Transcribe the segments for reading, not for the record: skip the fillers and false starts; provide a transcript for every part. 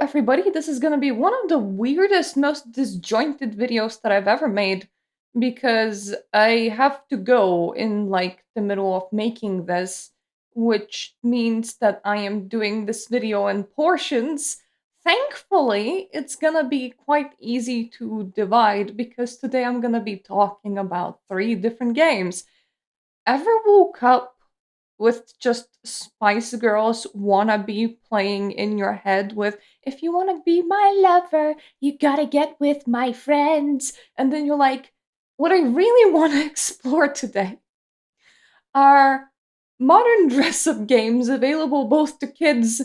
everybody, this is gonna be one of the weirdest, most disjointed videos that I've ever made because I have to go in like the middle of making this, which means that I am doing this video in portions. Thankfully, it's gonna be quite easy to divide because today I'm gonna be talking about three different games. Ever woke up with just Spice Girls wannabe playing in your head with, if you wanna be my lover, you gotta get with my friends. And then you're like, what I really wanna explore today are modern dress up games available both to kids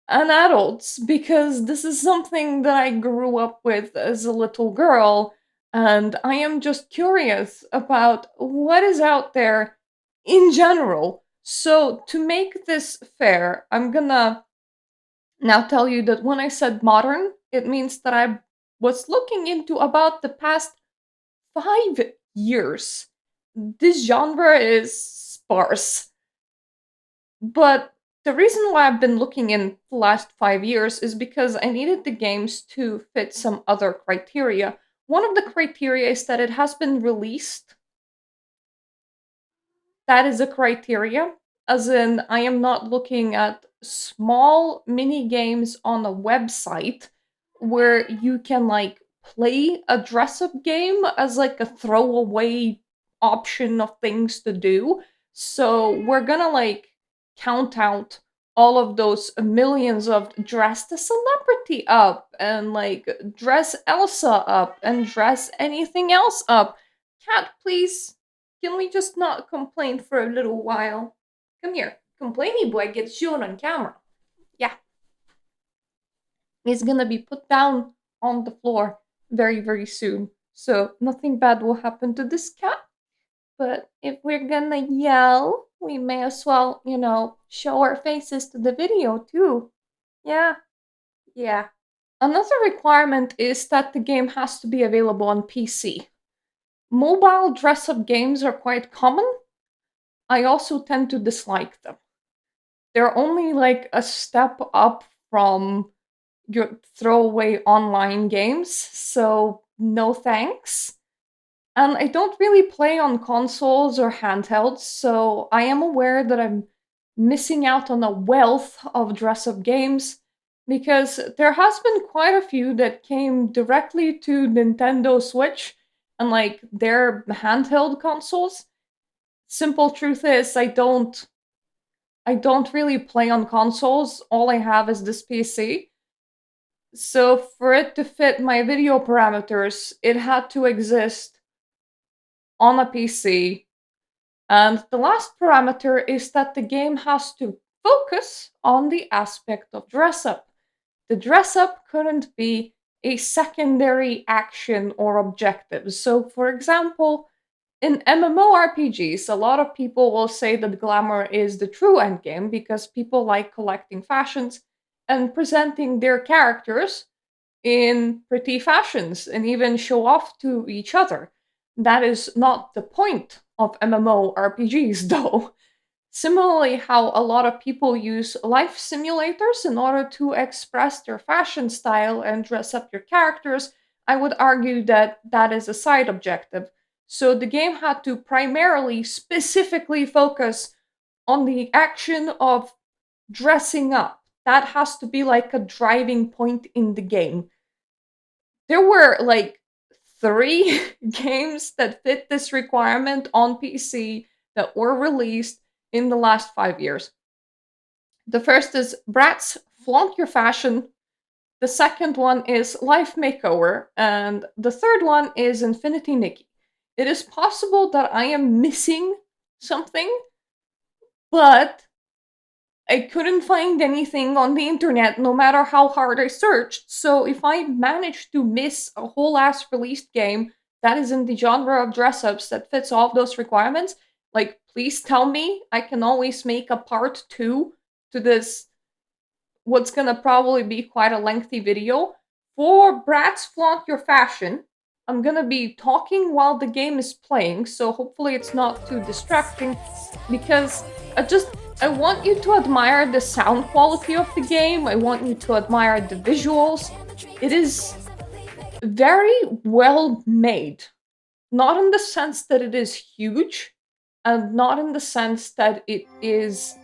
and adults, because this is something that I grew up with as a little girl, and I am just curious about what is out there in general. So, to make this fair, I'm gonna now tell you that when I said modern, it means that I was looking into about the past 5 years. This genre is sparse. But the reason why I've been looking in the last 5 years is because I needed the games to fit some other criteria. One of the criteria is that it has been released. That is a criteria. As in, I am not looking at small mini games on a website where you can like play a dress up game as like a throwaway option of things to do. So we're gonna like count out all of those millions of dress the celebrity up and like dress Elsa up and dress anything else up. Cat, please, can we just not complain for a little while? Come here. Complainy boy gets shown on camera. Yeah. He's gonna be put down on the floor very, very soon. So nothing bad will happen to this cat. But if we're gonna yell, we may as well, show our faces to the video too. Yeah, yeah. Another requirement is that the game has to be available on PC. Mobile dress up games are quite common. I also tend to dislike them. They're only like a step up from your throwaway online games, so no thanks. And I don't really play on consoles or handhelds, so I am aware that I'm missing out on a wealth of dress up games because there has been quite a few that came directly to Nintendo Switch and like their handheld consoles. Simple truth is I don't really play on consoles. All I have is this PC. So for it to fit my video parameters, it had to exist on a PC. And the last parameter is that the game has to focus on the aspect of dress up. The dress up couldn't be a secondary action or objective. So, for example, in MMORPGs, a lot of people will say that glamour is the true endgame because people like collecting fashions and presenting their characters in pretty fashions and even show off to each other. That is not the point of MMORPGs, though. Similarly, how a lot of people use life simulators in order to express their fashion style and dress up their characters, I would argue that that is a side objective. So the game had to primarily, specifically focus on the action of dressing up. That has to be like a driving point in the game. There were like three games that fit this requirement on PC that were released in the last 5 years. The first is Bratz Flaunt Your Fashion. The second one is Life Makeover. And the third one is Infinity Nikki. It is possible that I am missing something, but I couldn't find anything on the internet no matter how hard I searched. So if I managed to miss a whole ass released game that is in the genre of dress ups that fits all of those requirements, like please tell me. I can always make a part 2 to this, what's gonna probably be quite a lengthy video. For Bratz Flaunt Your Fashion, I'm gonna be talking while the game is playing, so hopefully it's not too distracting because I want you to admire the sound quality of the game. I want you to admire the visuals. It is very well made. Not in the sense that it is huge, and not in the sense that it is,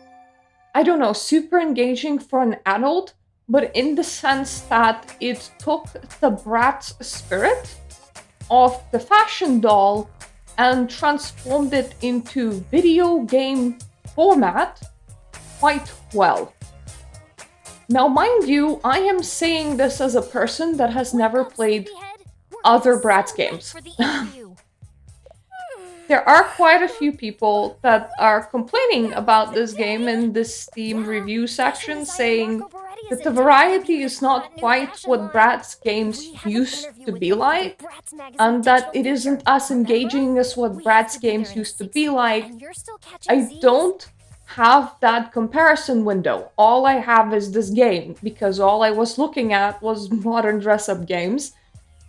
I don't know, super engaging for an adult, but in the sense that it took the Bratz spirit of the fashion doll and transformed it into video game format quite well. Now, mind you, I am saying this as a person that has never played other Bratz games. There are quite a few people that are complaining about this game in the Steam review section, saying that the variety is not quite what Bratz games used to be like, and that it isn't as engaging as what Bratz games used to be like. I don't have that comparison window. All I have is this game, because all I was looking at was modern dress-up games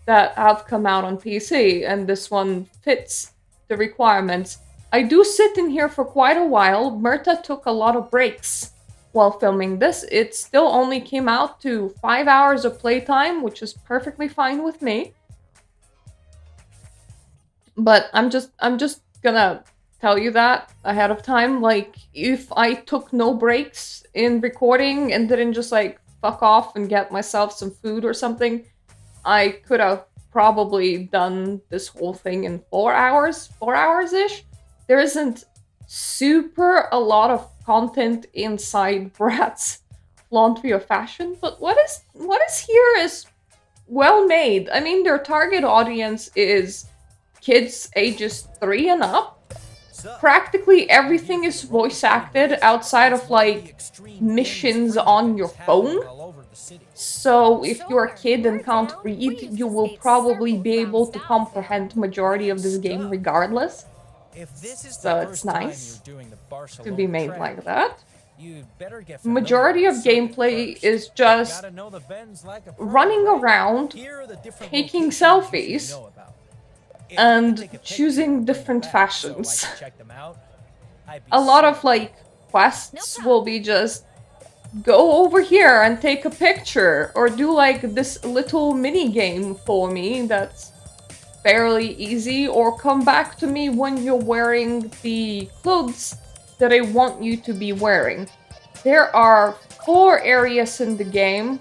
that have come out on PC, and this one fits the requirements. I do sit in here for quite a while. Mirta took a lot of breaks while filming this. It still only came out to 5 hours of playtime, which is perfectly fine with me. But I'm just gonna tell you that ahead of time. Like, if I took no breaks in recording and didn't just like fuck off and get myself some food or something, I could have probably done this whole thing in 4 hours, 4 hours-ish. There isn't super a lot of content inside Bratz Flaunt Your Fashion, but what is here is well made. I mean, their target audience is kids ages 3 and up. Practically everything is voice acted outside of like missions on your phone. So if you're a kid and can't read, you will probably be able to comprehend majority of this game regardless. So it's nice to be made like that. Majority of gameplay is just running around, taking selfies, and choosing different fashions. A lot of like quests will be just go over here and take a picture, or do like this little mini game for me that's fairly easy, or come back to me when you're wearing the clothes that I want you to be wearing. There are 4 areas in the game,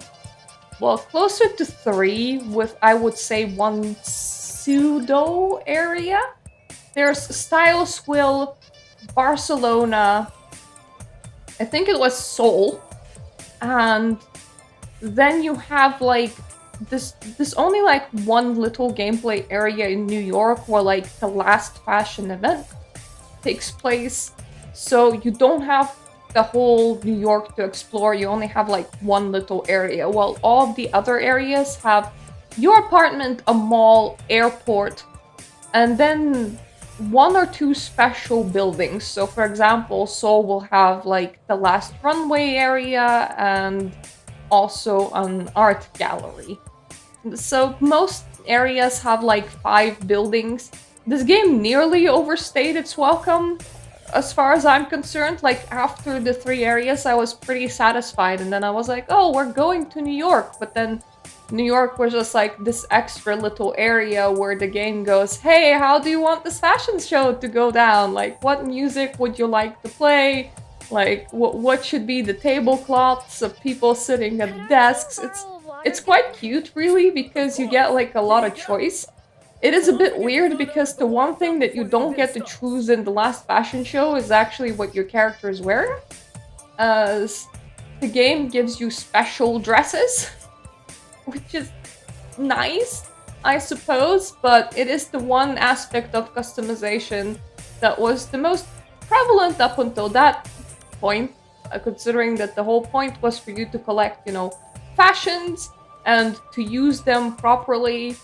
well, closer to 3, with I would say 1 pseudo area. There's Stylesville, Barcelona, I think it was Seoul, and then you have like this only like 1 little gameplay area in New York where like the last fashion event takes place. So you don't have the whole New York to explore, you only have like 1 little area, while all of the other areas have your apartment, a mall, airport, and then 1 or 2 special buildings. So for example, Seoul will have like the last runway area and also an art gallery. So most areas have like 5 buildings. This game nearly overstayed its welcome as far as I'm concerned. Like after the 3 areas I was pretty satisfied, and then I was like, oh, we're going to New York, but then New York was just like this extra little area where the game goes, hey, how do you want this fashion show to go down? Like, what music would you like to play? Like, what should be the tablecloths of people sitting at the desks? It's quite cute, really, because you get like a lot of choice. It is a bit weird because the one thing that you don't get to choose in the last fashion show is actually what your character is wearing, as the game gives you special dresses, which is nice, I suppose, but it is the one aspect of customization that was the most prevalent up until that point, considering that the whole point was for you to collect, you know, fashions and to use them properly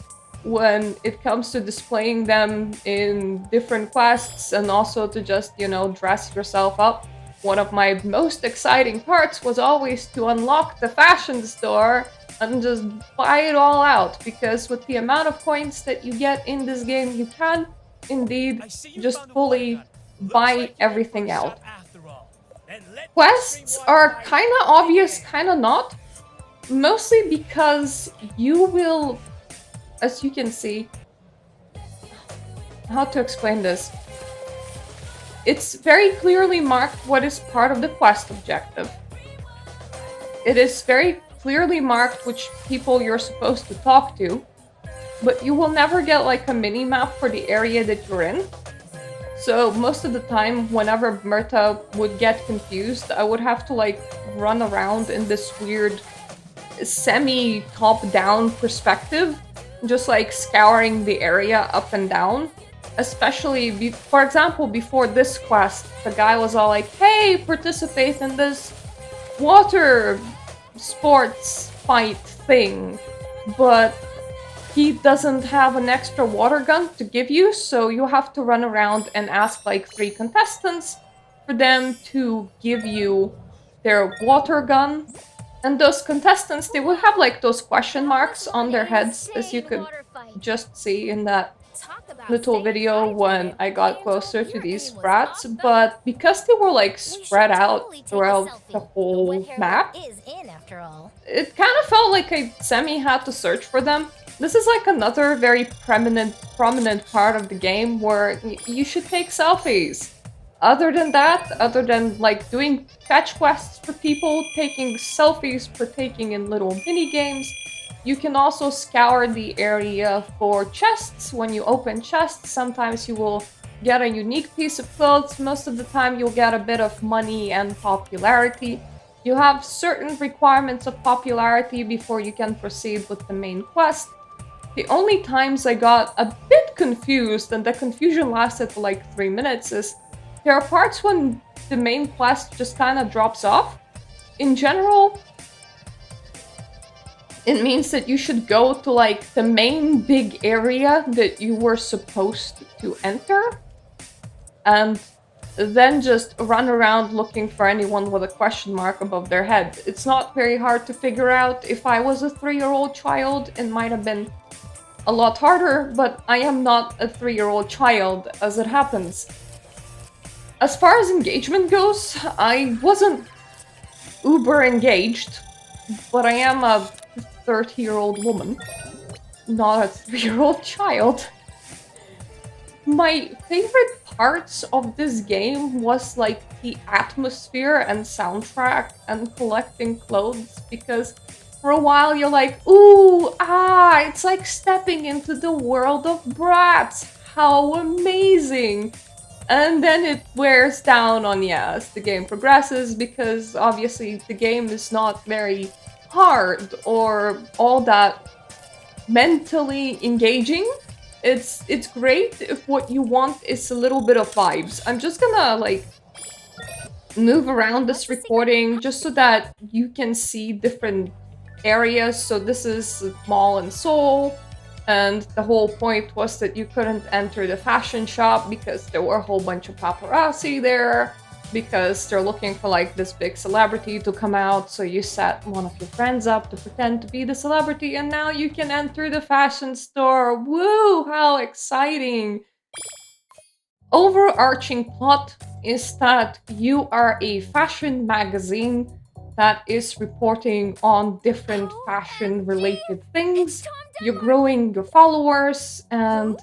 when it comes to displaying them in different quests, and also to just, you know, dress yourself up. One of my most exciting parts was always to unlock the fashion store and just buy it all out, because with the amount of coins that you get in this game, you can indeed just fully buy everything out. quests are kind of obvious, kind of not. Mostly because you will, as you can see, how to explain this? It's very clearly marked what is part of the quest objective. It is very clearly marked which people you're supposed to talk to, but you will never get like a mini map for the area that you're in. So most of the time, whenever Mirta would get confused, I would have to like run around in this weird semi-top-down perspective, just like scouring the area up and down. Especially, for example, before this quest, the guy was all like, hey, participate in this water sports fight thing, but he doesn't have an extra water gun to give you, so you have to run around and ask like 3 contestants for them to give you their water gun. And those contestants, they would have like those question marks on their heads, as you could just see in that little video when I got closer to these Bratz, but because they were like spread out throughout the whole map, it kind of felt like I semi-had to search for them. This is like another very prominent part of the game where you should take selfies. Other than that, other than like doing fetch quests for people, taking selfies, partaking in little mini games, you can also scour the area for chests. When you open chests, sometimes you will get a unique piece of clothes. Most of the time you'll get a bit of money and popularity. You have certain requirements of popularity before you can proceed with the main quest. The only times I got a bit confused, and the confusion lasted for like 3 minutes, is there are parts when the main quest just kind of drops off. In general, it means that you should go to like the main big area that you were supposed to enter, and then just run around looking for anyone with a question mark above their head. It's not very hard to figure out. If I was a 3-year-old child, it might have been a lot harder, but I am not a 3-year-old child, as it happens. As far as engagement goes, I wasn't uber engaged, but I am a 30-year-old woman, not a 3-year-old child. My favorite parts of this game was like the atmosphere and soundtrack and collecting clothes, because for a while you're like, ooh, it's like stepping into the world of Bratz. How amazing! And then it wears down on you as the game progresses, because obviously the game is not very hard or all that mentally engaging. It's great if what you want is a little bit of vibes. I'm just gonna like move around this recording just so that you can see different areas. So this is mall in Seoul. And the whole point was that you couldn't enter the fashion shop because there were a whole bunch of paparazzi there, because they're looking for like this big celebrity to come out. So you set one of your friends up to pretend to be the celebrity, and now you can enter the fashion store. Woo, how exciting! Overarching plot is that you are a fashion magazine that is reporting on different fashion-related things. You're growing your followers, and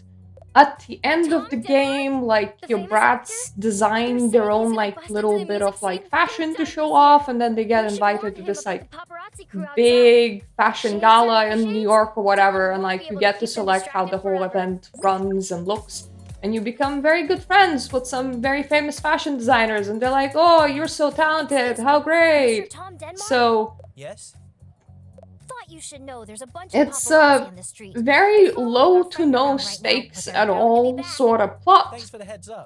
at the end of the game, like, your brats design their own, like, little bit of, like, fashion to show off, and then they get invited to this, like, big fashion gala in New York or whatever, and, like, you get to select how the whole event runs and looks. And you become very good friends with some very famous fashion designers, and they're like, oh, you're so talented, how great! So, yes? It's a very low to no stakes at all sort of plot,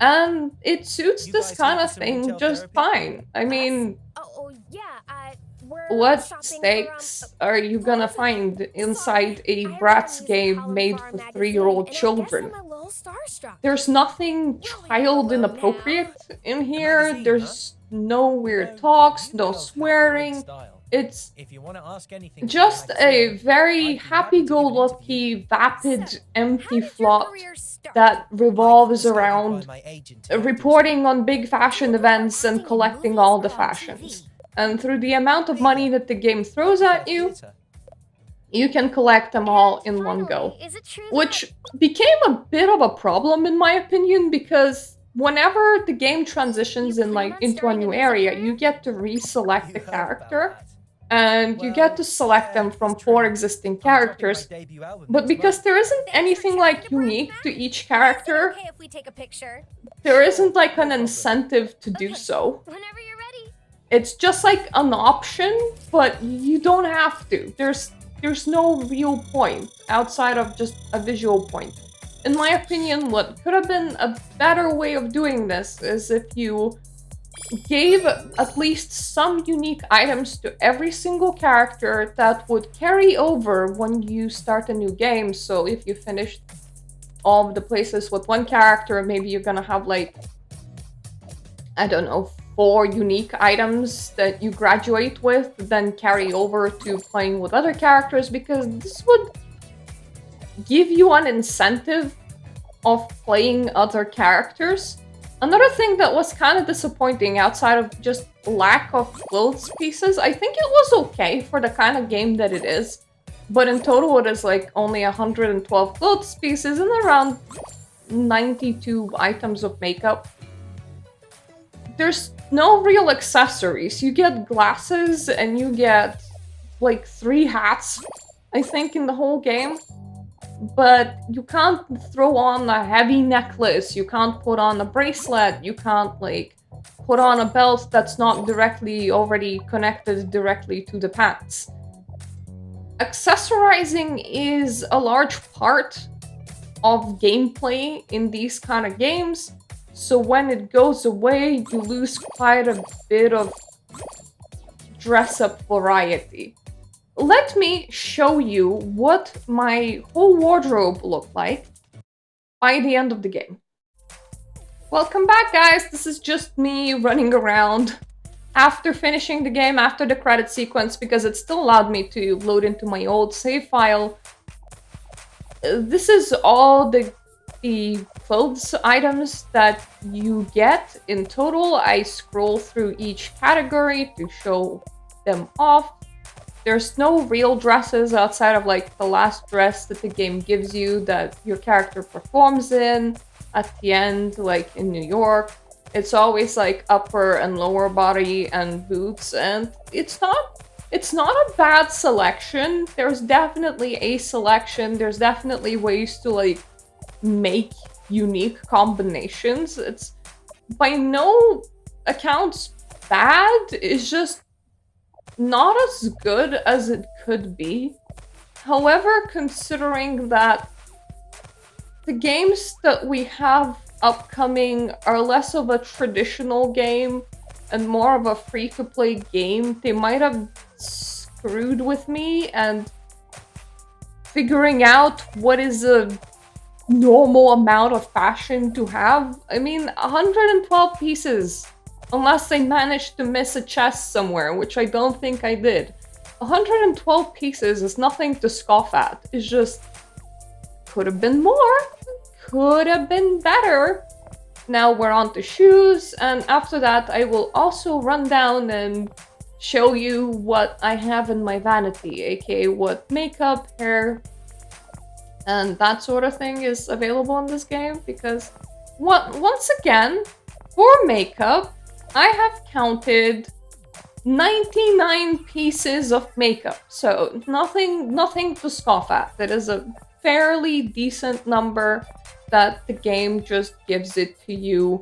and it suits this kind of thing just fine. I mean, what stakes are you gonna find inside a Bratz game made for 3-year-old children? There's nothing child inappropriate in here, there's no weird talks, no swearing. It's If you want to ask anything, just a very happy-go-lucky, vapid, empty plot that revolves around reporting on big fashion events and collecting all the fashions. And through the amount of money that the game throws at you, you can collect them all in one go. Which became a bit of a problem in my opinion, because whenever the game transitions into a new area, you get to reselect the character. And you get to select them from 4 existing characters. But because there isn't anything unique to each character, there isn't an incentive to do so. It's just an option, but you don't have to. There's no real point outside of just a visual point. In my opinion, what could have been a better way of doing this is if you gave at least some unique items to every single character that would carry over when you start a new game. So if you finished all of the places with one character, maybe you're gonna have I don't know, 4 unique items that you graduate with, then carry over to playing with other characters, because this would give you an incentive of playing other characters. Another thing that was kind of disappointing outside of just lack of clothes pieces, I think it was okay for the kind of game that it is, but in total it is only 112 clothes pieces and around 92 items of makeup. There's no real accessories. You get glasses and you get 3 hats, I think, in the whole game. But you can't throw on a heavy necklace, you can't put on a bracelet, you can't put on a belt that's not already connected directly to the pants. Accessorizing is a large part of gameplay in these kind of games, so when it goes away, you lose quite a bit of dress-up variety. Let me show you what my whole wardrobe looked like by the end of the game. Welcome back, guys! This is just me running around after finishing the game, after the credit sequence, because it still allowed me to load into my old save file. This is all the clothes items that you get in total. I scroll through each category to show them off. There's no real dresses outside of the last dress that the game gives you that your character performs in at the end, in New York. It's always upper and lower body and boots, and it's not a bad selection. There's definitely a selection. There's definitely ways to make unique combinations. It's by no accounts bad. It's just not as good as it could be. However, considering that the games that we have upcoming are less of a traditional game and more of a free-to-play game, they might have screwed with me and figuring out what is a normal amount of fashion to have. I mean, 112 pieces. Unless I managed to miss a chest somewhere, which I don't think I did. 112 pieces is nothing to scoff at. It's just, could have been more, could have been better. Now we're on to shoes, and after that I will also run down and show you what I have in my vanity, aka what makeup, hair, and that sort of thing is available in this game, because once again, for makeup, I have counted 99 pieces of makeup, so nothing to scoff at. That is a fairly decent number that the game just gives it to you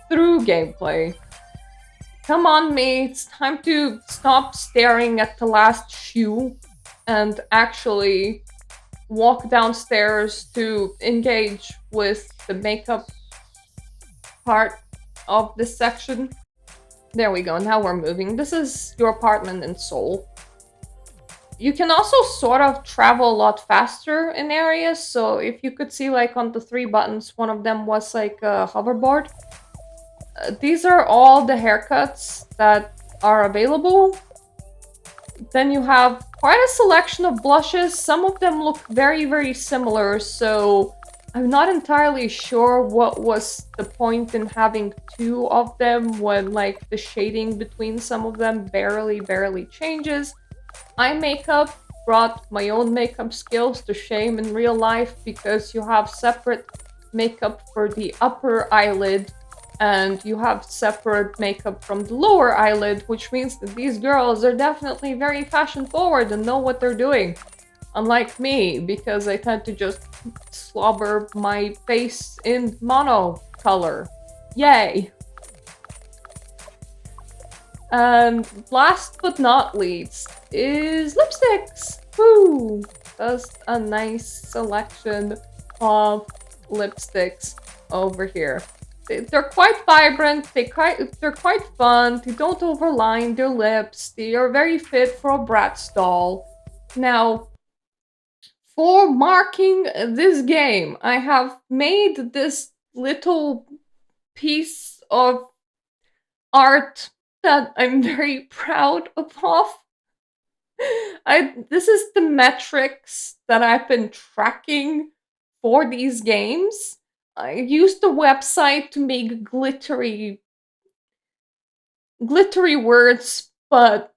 through gameplay. Come on, me, it's time to stop staring at the last shoe and actually walk downstairs to engage with the makeup part of this section. There we go, now we're moving. This is your apartment in Seoul. You can also sort of travel a lot faster in areas, so if you could see on the 3 buttons, one of them was a hoverboard. These are all the haircuts that are available. Then you have quite a selection of blushes. Some of them look very, very similar, so I'm not entirely sure what was the point in having two of them when, like, the shading between some of them barely changes. Eye makeup brought my own makeup skills to shame in real life because you have separate makeup for the upper eyelid and you have separate makeup from the lower eyelid, which means that these girls are definitely very fashion forward and know what they're doing. Unlike me, because I tend to just slobber my face in mono color. Yay! And last but not least is lipsticks. Woo! Just a nice selection of lipsticks over here. They're quite vibrant, they're quite fun, they don't overline their lips, they are very fit for a Bratz doll. Now, for marking this game, I have made this little piece of art that I'm very proud of. This is the metrics that I've been tracking for these games. I used the website to make glittery words, but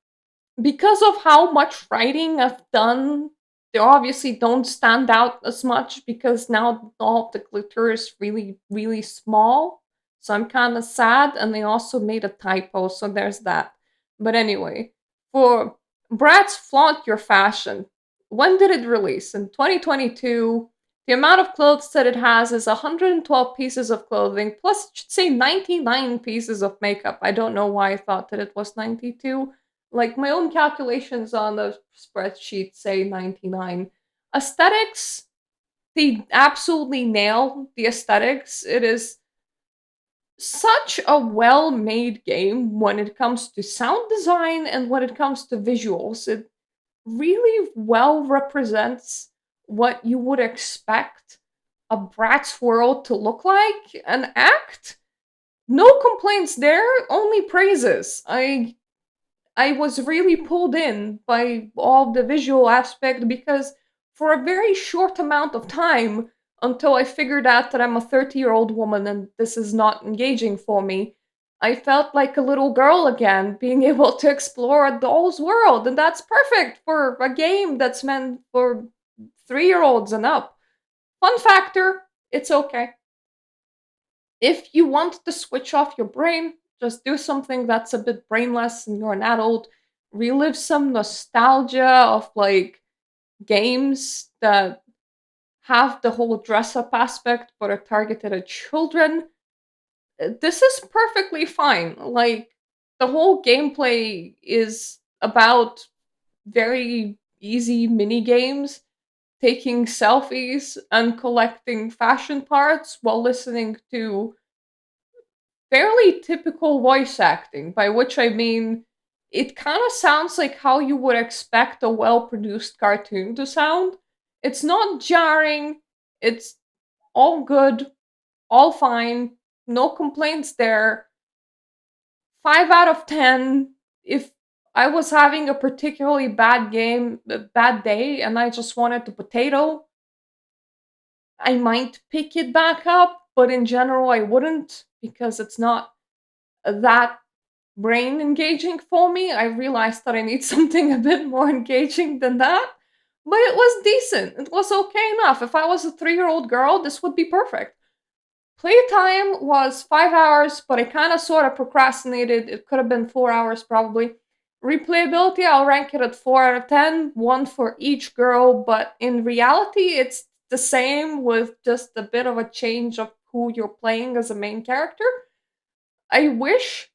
because of how much writing I've done, they obviously don't stand out as much because now all of the glitter is really, really small. So I'm kind of sad, and they also made a typo, so there's that. But anyway, for Bratz Flaunt Your Fashion, when did it release? In 2022. The amount of clothes that it has is 112 pieces of clothing, plus it should say 99 pieces of makeup. I don't know why I thought that it was 92. Like, my own calculations on the spreadsheet say 99. Aesthetics, they absolutely nail the aesthetics. It is such a well made game when it comes to sound design and when it comes to visuals. It really well represents what you would expect a Bratz world to look like and act. No complaints there, only praises. I was really pulled in by all the visual aspect because for a very short amount of time, until I figured out that I'm a 30-year-old woman and this is not engaging for me, I felt like a little girl again, being able to explore a doll's world, and that's perfect for a game that's meant for 3-year-olds and up. Fun factor, it's okay. If you want to switch off your brain, just do something that's a bit brainless and you're an adult. Relive some nostalgia of like games that have the whole dress up aspect but are targeted at children. This is perfectly fine. Like, the whole gameplay is about very easy mini games, taking selfies and collecting fashion parts while listening to fairly typical voice acting, by which I mean it kind of sounds like how you would expect a well produced cartoon to sound. It's not jarring, it's all good, all fine, no complaints there. 5 out of 10. If I was having a particularly bad day, and I just wanted to potato, I might pick it back up, but in general, I wouldn't because it's not that brain engaging for me. I realized that I need something a bit more engaging than that. But it was decent. It was okay enough. If I was a 3-year-old girl, this would be perfect. Playtime was 5 hours, but I kind of sort of procrastinated. It could have been 4 hours probably. Replayability, I'll rank it at 4 out of 10, one for each girl, but in reality, it's the same with just a bit of a change of who you're playing as a main character. I wish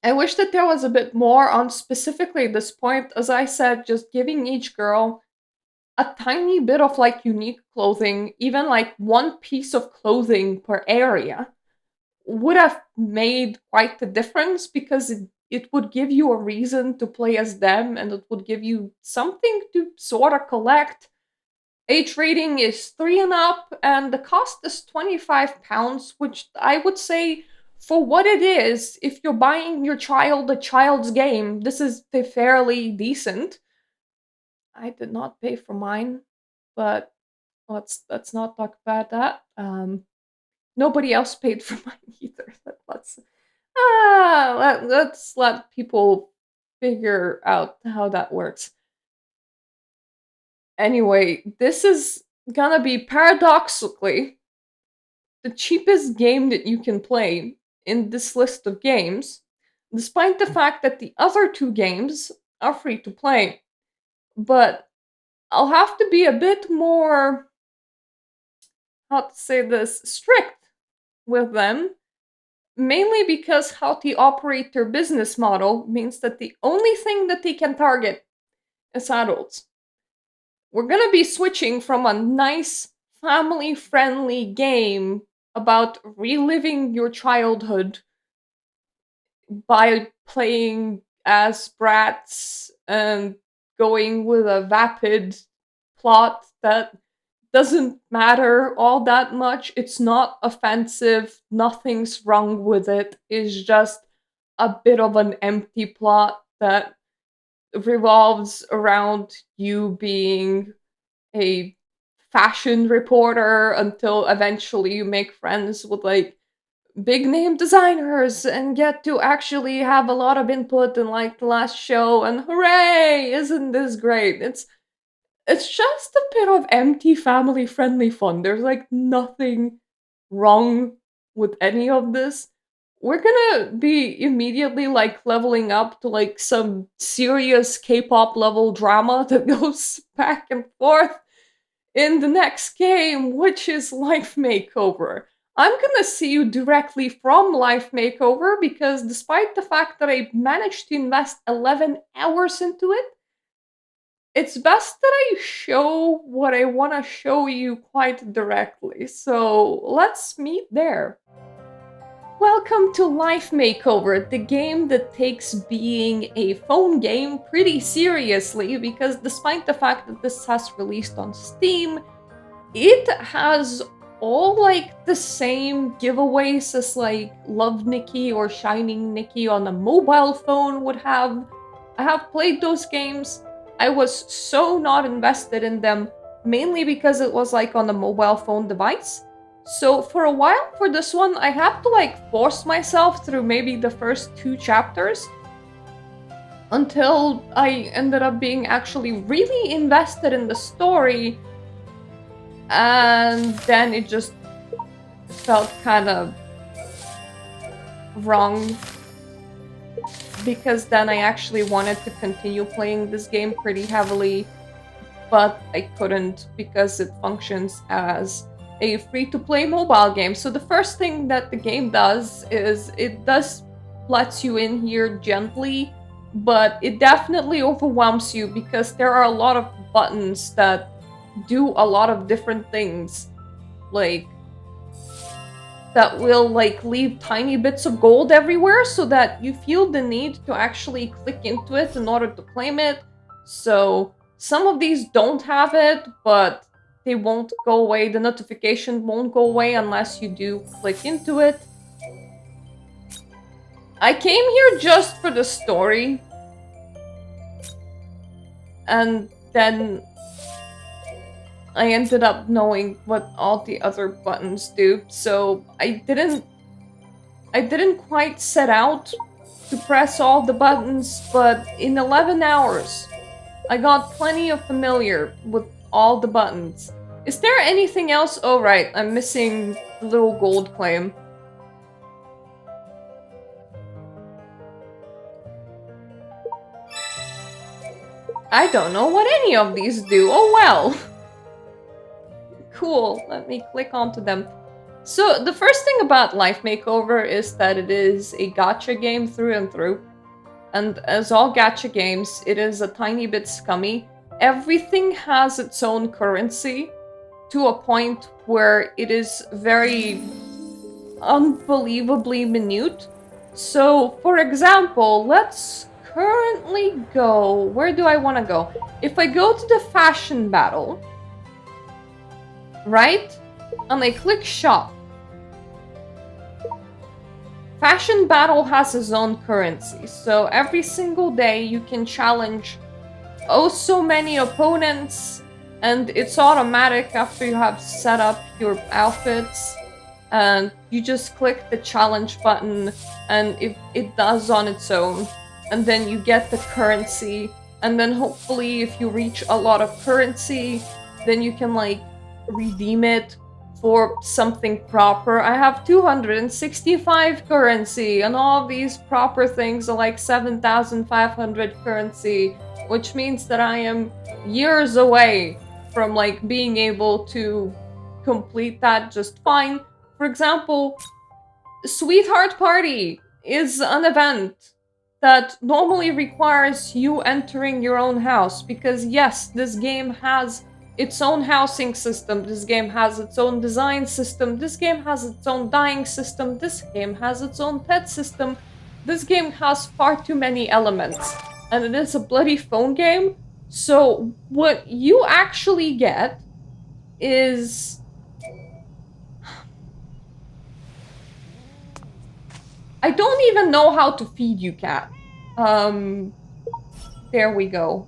I wish that there was a bit more on specifically this point. As I said, just giving each girl a tiny bit of like unique clothing, even like one piece of clothing per area, would have made quite the difference because it would give you a reason to play as them and it would give you something to sort of collect. Age rating is 3 and up, and the cost is £25, which I would say for what it is, if you're buying your child a child's game, this is fairly decent. I did not pay for mine, but let's not talk about that. Nobody else paid for mine either. Let's let people figure out how that works. Anyway, this is gonna be paradoxically the cheapest game that you can play in this list of games, despite the fact that the other two games are free to play. But I'll have to be a bit more, how to say this, strict with them, mainly because how they operate their business model means that the only thing that they can target is adults. We're gonna be switching from a nice family friendly game about reliving your childhood by playing as Bratz and going with a vapid plot that doesn't matter all that much. It's not offensive, nothing's wrong with it. It's just a bit of an empty plot that revolves around you being a fashion reporter until eventually you make friends with like big name designers and get to actually have a lot of input in like the last show, and hooray, isn't this great? It's just a bit of empty family friendly fun. There's like nothing wrong with any of this. We're gonna be immediately like leveling up to like some serious K-pop level drama that goes back and forth in the next game, which is Life Makeover. I'm gonna see you directly from Life Makeover because despite the fact that I managed to invest 11 hours into it, it's best that I show what I want to show you quite directly. So let's meet there. Welcome to Life Makeover, the game that takes being a phone game pretty seriously because despite the fact that this has released on Steam, it has all like the same giveaways as like Love Nikki or Shining Nikki on a mobile phone would have. I have played those games. I was so not invested in them, mainly because it was like on a mobile phone device. So for a while for this one, I had to like force myself through maybe the first 2 chapters until I ended up being actually really invested in the story, and then it just felt kind of wrong because then I actually wanted to continue playing this game pretty heavily, but I couldn't because it functions as a free-to-play mobile game. So the first thing that the game does is it does lets you in here gently, but it definitely overwhelms you because there are a lot of buttons that do a lot of different things, like that will like leave tiny bits of gold everywhere so that you feel the need to actually click into it in order to claim it. So some of these don't have it, but they won't go away. The notification won't go away unless you do click into it. I came here just for the story, and then I ended up knowing what all the other buttons do, so I didn't quite set out to press all the buttons, but in 11 hours, I got plenty of familiar with all the buttons. Is there anything else? Oh right, I'm missing the little gold claim. I don't know what any of these do. Oh well. Cool, let me click onto them. So the first thing about Life Makeover is that it is a gacha game through and through. And as all gacha games, it is a tiny bit scummy. Everything has its own currency to a point where it is very unbelievably minute. So, for example, let's currently go... Where do I want to go? If I go to the fashion battle, right? And I click shop, Fashion Battle has its own currency, so every single day you can challenge oh so many opponents, and it's automatic after you have set up your outfits, and you just click the challenge button and it does on its own, and then you get the currency, and then hopefully if you reach a lot of currency, then you can like redeem it for something proper. I have 265 currency, and all of these proper things are like 7,500 currency, which means that I am years away from like being able to complete that just fine. For example, Sweetheart Party is an event that normally requires you entering your own house, because yes, this game has its own housing system, this game has its own design system, this game has its own dying system, this game has its own pet system, this game has far too many elements, and it is a bloody phone game. So what you actually get is... I don't even know how to feed you, cat. There we go.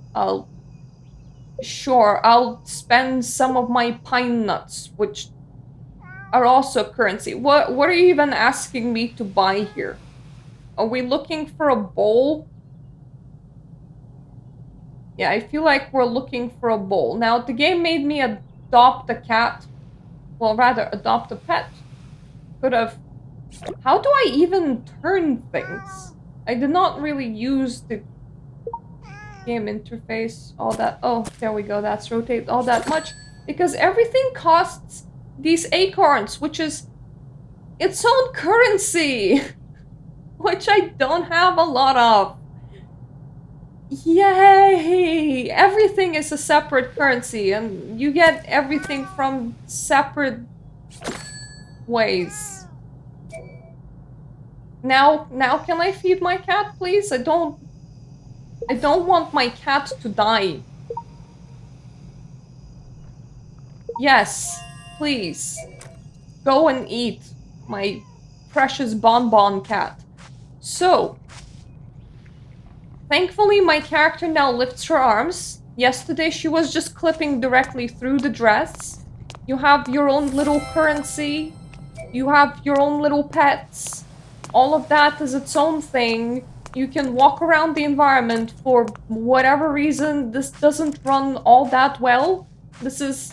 Sure, I'll spend some of my pine nuts, which are also currency. What are you even asking me to buy here? Are we looking for a bowl? Yeah, I feel like we're looking for a bowl. Now, the game made me adopt a cat. Well, rather, adopt a pet. Could have... How do I even turn things? I did not really use the game interface, all that. Oh, there we go, that's rotate all that much. Because everything costs these acorns, which is its own currency. Which I don't have a lot of. Yay! Everything is a separate currency, and you get everything from separate ways. Now can I feed my cat, please? I don't want my cat to die. Yes, please. Go and eat, my precious bonbon cat. So, thankfully my character now lifts her arms. Yesterday she was just clipping directly through the dress. You have your own little currency. You have your own little pets. All of that is its own thing. You can walk around the environment. For whatever reason, this doesn't run all that well. This is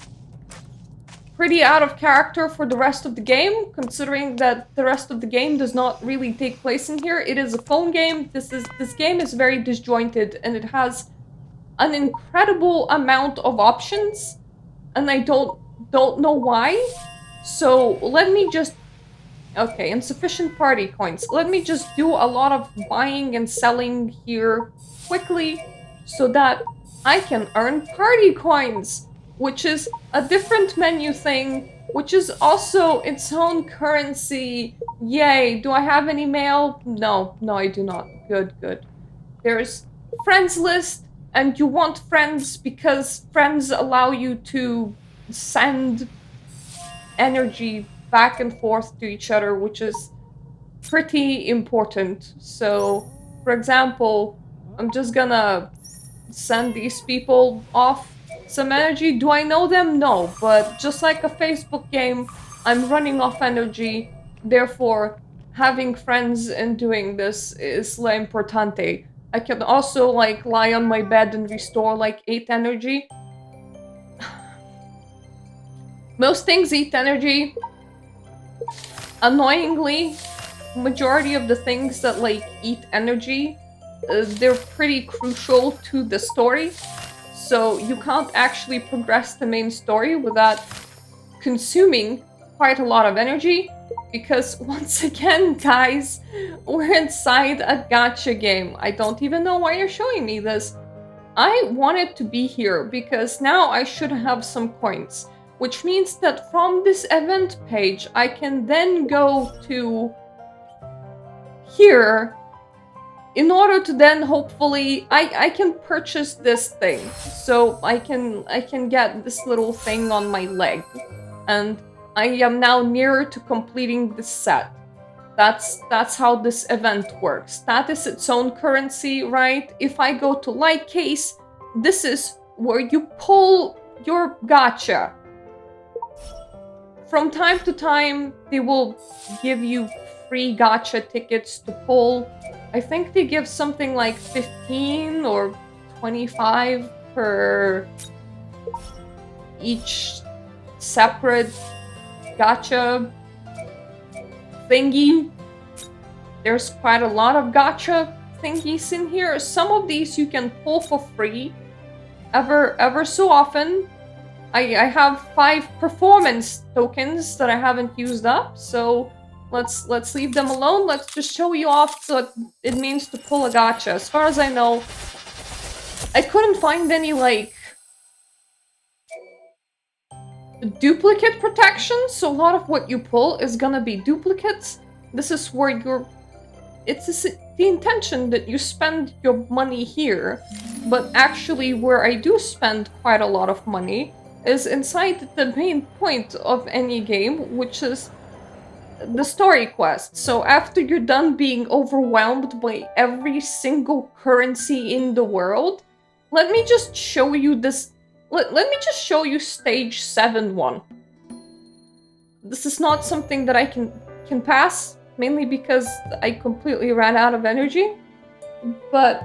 pretty out of character for the rest of the game, considering that the rest of the game does not really take place in here. It is a phone game. This game is very disjointed, and it has an incredible amount of options, and I don't know why. So let me just... Okay, insufficient party coins. Let me just do a lot of buying and selling here quickly so that I can earn party coins, which is a different menu thing, which is also its own currency. Yay! Do I have any mail? No, I do not. Good. There's friends list, and you want friends because friends allow you to send energy back and forth to each other, which is pretty important. So, for example, I'm just gonna send these people off some energy. Do I know them? No, but just like a Facebook game, I'm running off energy. Therefore, having friends and doing this is la importante. I can also like lie on my bed and restore like 8 energy. Most things eat energy. Annoyingly, majority of the things that like eat energy, they're pretty crucial to the story. So you can't actually progress the main story without consuming quite a lot of energy. Because once again, guys, we're inside a gacha game. I don't even know why you're showing me this. I wanted to be here because now I should have some coins. Which means that from this event page, I can then go to here in order to then hopefully I can purchase this thing. So I can get this little thing on my leg. And I am now nearer to completing this set. That's how this event works. That is its own currency, right? If I go to like case, this is where you pull your gacha. From time to time, they will give you free gacha tickets to pull. I think they give something like 15 or 25 per each separate gacha thingy. There's quite a lot of gacha thingies in here. Some of these you can pull for free ever so often. I have 5 performance tokens that I haven't used up, so let's leave them alone. Let's just show you off what it means to pull a gacha. As far as I know, I couldn't find any like duplicate protection, so a lot of what you pull is gonna be duplicates. This is where it's the intention that you spend your money here, but actually where I do spend quite a lot of money is inside the main point of any game, which is the story quest. So after you're done being overwhelmed by every single currency in the world, let me just show you this. Let me just show you stage 7-1. This is not something that I can pass, mainly because I completely ran out of energy, but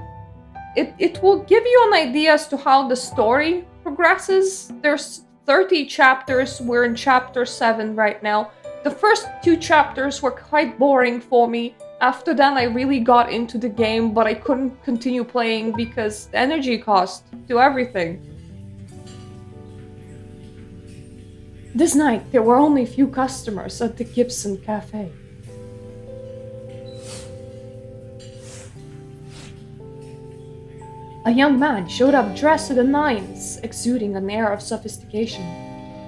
it will give you an idea as to how the story progresses. There's 30 chapters. We're in chapter 7 right now. The first 2 chapters were quite boring for me. After that, I really got into the game, but I couldn't continue playing because the energy cost to everything. This night, there were only few customers at the Gibson Cafe. A young man showed up dressed to the nines, exuding an air of sophistication.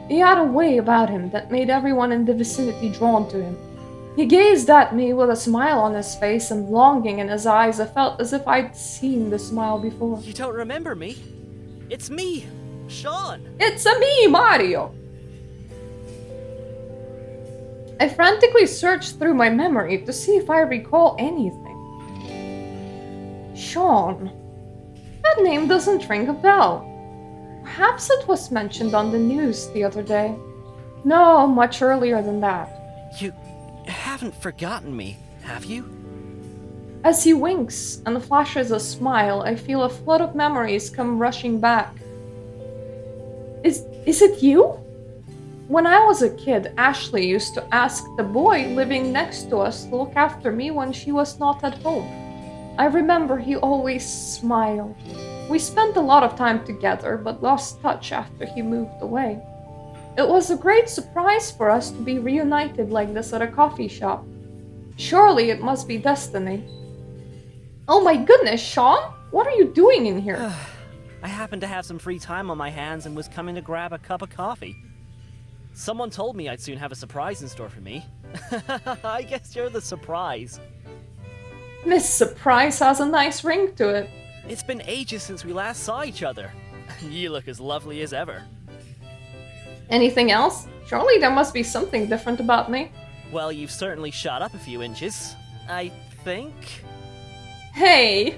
He had a way about him that made everyone in the vicinity drawn to him. He gazed at me with a smile on his face and longing in his eyes. I felt as if I'd seen the smile before. You don't remember me? It's me, Sean! It's a me, Mario! I frantically searched through my memory to see if I recall anything. Sean. That name doesn't ring a bell. Perhaps it was mentioned on the news the other day. No, much earlier than that. You haven't forgotten me, have you? As he winks and flashes a smile, I feel a flood of memories come rushing back. Is it you? When I was a kid, Ashley used to ask the boy living next to us to look after me when she was not at home. I remember he always smiled. We spent a lot of time together, but lost touch after he moved away. It was a great surprise for us to be reunited like this at a coffee shop. Surely it must be destiny. Oh my goodness, Sean! What are you doing in here? I happened to have some free time on my hands and was coming to grab a cup of coffee. Someone told me I'd soon have a surprise in store for me. I guess you're the surprise. Miss Surprise has a nice ring to it. It's been ages since we last saw each other. You look as lovely as ever. Anything else? Surely there must be something different about me. Well, you've certainly shot up a few inches, I think. Hey!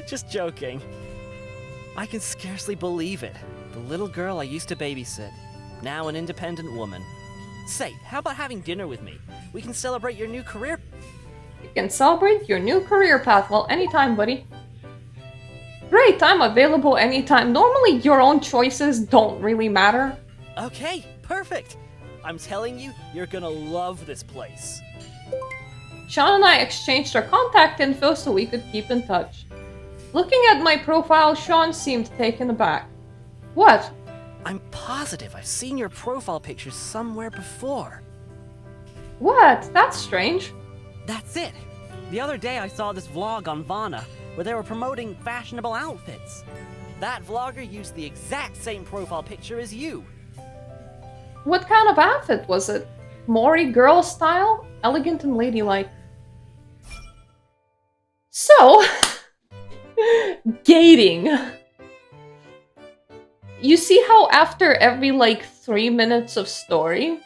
Just joking. I can scarcely believe it. The little girl I used to babysit. Now an independent woman. Say, how about having dinner with me? We can celebrate your new career. You can celebrate your new career path. Well, anytime, buddy. Great, I'm available anytime. Normally, your own choices don't really matter. Okay, perfect. I'm telling you, you're gonna love this place. Sean and I exchanged our contact info so we could keep in touch. Looking at my profile, Sean seemed taken aback. What? I'm positive I've seen your profile pictures somewhere before. What? That's strange. That's it. The other day I saw this vlog on Vana where they were promoting fashionable outfits. That vlogger used the exact same profile picture as you. What kind of outfit was it? Mori girl style? Elegant and ladylike. So, gating. You see how after every 3 minutes of story,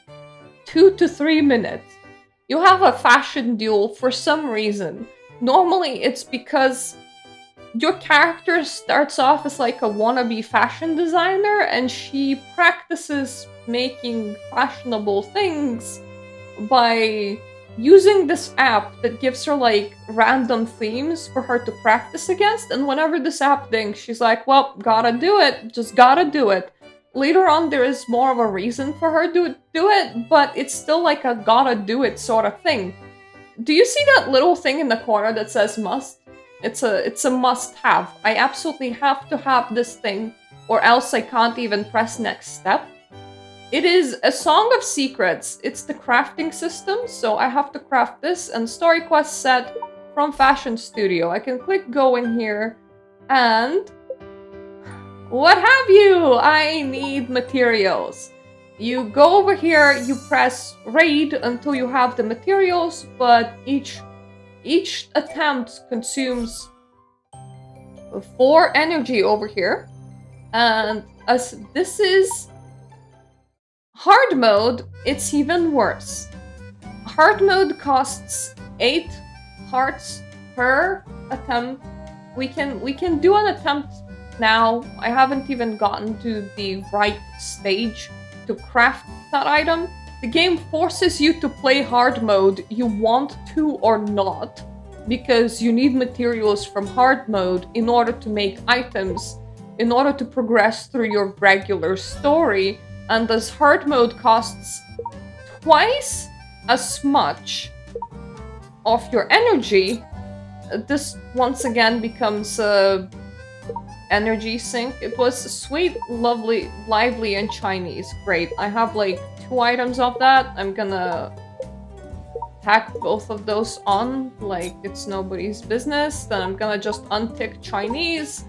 2 to 3 minutes, You have a fashion duel for some reason. Normally, it's because your character starts off as like a wannabe fashion designer and she practices making fashionable things by using this app that gives her like random themes for her to practice against. And whenever this app thinks, she's like, well, gotta do it, just gotta do it. Later on, there is more of a reason for her to do it, but it's still like a gotta do it sort of thing. Do you see that little thing in the corner that says must? It's a must-have. I absolutely have to have this thing, or else I can't even press next step. It is a Song of Secrets. It's the crafting system, so I have to craft this, and story quest set from Fashion Studio. I can click go in here, and what have you? I need materials. You go over here, you press raid until you have the materials, but each attempt consumes 4 energy over here. And as this is hard mode, it's even worse. Hard mode costs 8 hearts per attempt. We can do an attempt now. I haven't even gotten to the right stage to craft that item. The game forces you to play hard mode, you want to or not, because you need materials from hard mode in order to make items, in order to progress through your regular story. And as hard mode costs twice as much of your energy, this once again becomes a energy sink. It was sweet, lovely, lively, and Chinese. Great. I have like 2 items of that. I'm gonna tack both of those on like it's nobody's business. Then I'm gonna just untick Chinese,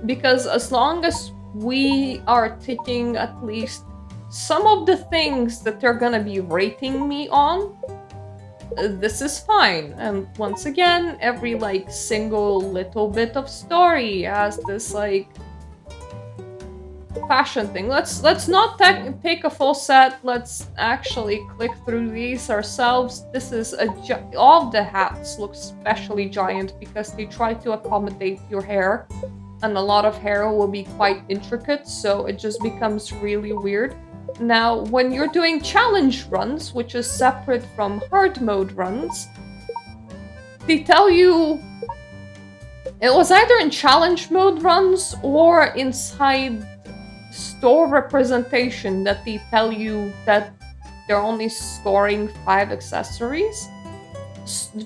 because as long as we are ticking at least some of the things that they're gonna be rating me on, this is fine. And once again, every like single little bit of story has this like fashion thing. Let's not take a full set. Let's actually click through these ourselves. This is all of the hats look especially giant because they try to accommodate your hair, and a lot of hair will be quite intricate, so it just becomes really weird. Now, when you're doing challenge runs, which is separate from hard mode runs, they tell you it was either in challenge mode runs or inside store representation that they tell you that they're only scoring 5 accessories.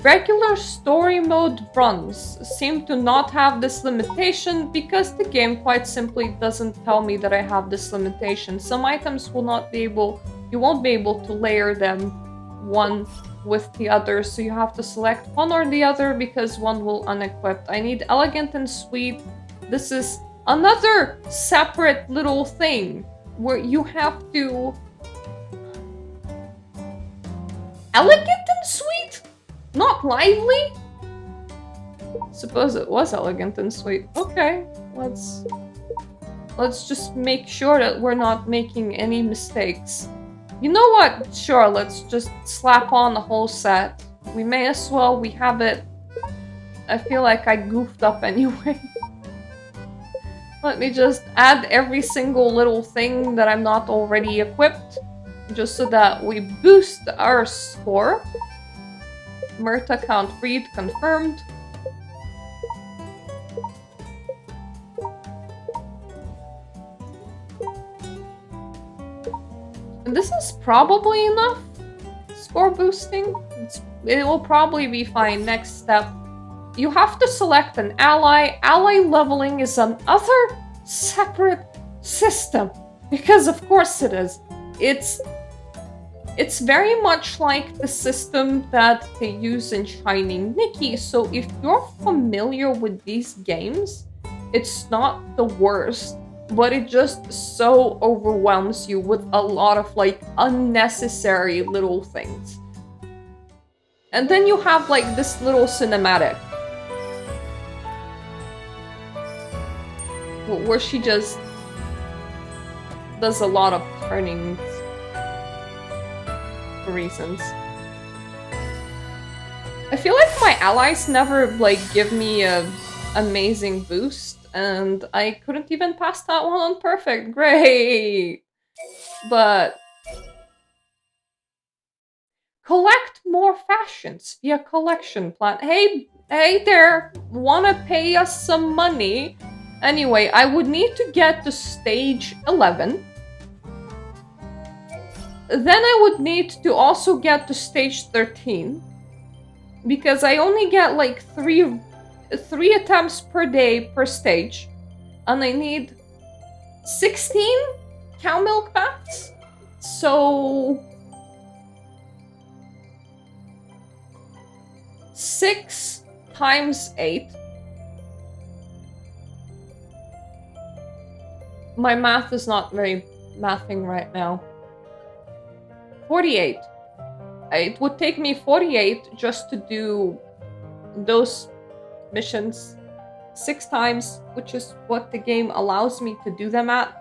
Regular story mode runs seem to not have this limitation because the game quite simply doesn't tell me that I have this limitation. Some items will not be able, you won't be able to layer them one with the other, so you have to select one or the other because one will unequip. I need elegant and sweet. This is another separate little thing where you have to... Elegant and sweet? Not lively? Suppose it was elegant and sweet. Okay, let's just make sure that we're not making any mistakes. You know what? Sure, let's just slap on the whole set. We may as well, we have it. I feel like I goofed up anyway. Let me just add every single little thing that I'm not already equipped, just so that we boost our score. Mirta can't read, confirmed. And this is probably enough score boosting. It will probably be fine. Next step. You have to select an ally. Ally leveling is another separate system. Because of course it is. It's very much like the system that they use in Shining Nikki. So if you're familiar with these games, it's not the worst. But it just so overwhelms you with a lot of like unnecessary little things. And then you have like this little cinematic where she just does a lot of turning for reasons. I feel like my allies never, like, give me a amazing boost, and I couldn't even pass that one on perfect. Great! But collect more fashions via collection plan. Hey there, wanna pay us some money? Anyway, I would need to get to stage 11. Then I would need to also get to stage 13. Because I only get like three attempts per day per stage. And I need 16 cow milk baths. So 6 times 8. My math is not very mathing right now. 48. It would take me 48 just to do those missions 6 times, which is what the game allows me to do them at.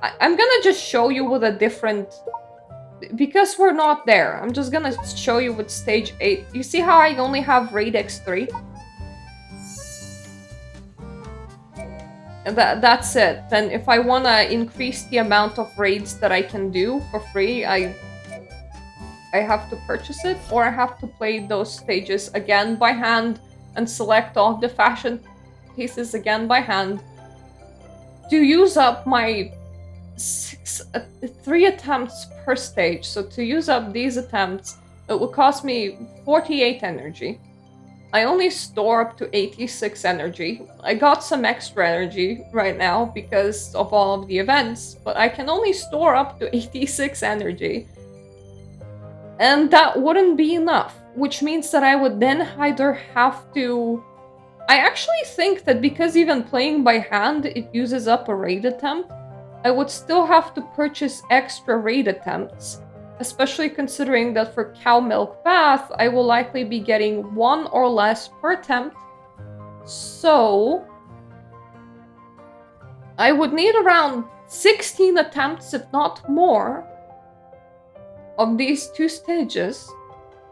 I'm gonna just show you with a different... Because we're not there, I'm just gonna show you with stage 8. You see how I only have raid X3? And that's it. Then if I wanna increase the amount of raids that I can do for free, I have to purchase it, or I have to play those stages again by hand and select all the fashion pieces again by hand to use up my 3 attempts per stage. So to use up these attempts, it would cost me 48 energy. I only store up to 86 energy. I got some extra energy right now because of all of the events, but I can only store up to 86 energy. And that wouldn't be enough, which means that I would then either have to... I actually think that because even playing by hand, it uses up a raid attempt, I would still have to purchase extra raid attempts, especially considering that for cow milk bath, I will likely be getting 1 or less per attempt. So I would need around 16 attempts, if not more, of these 2 stages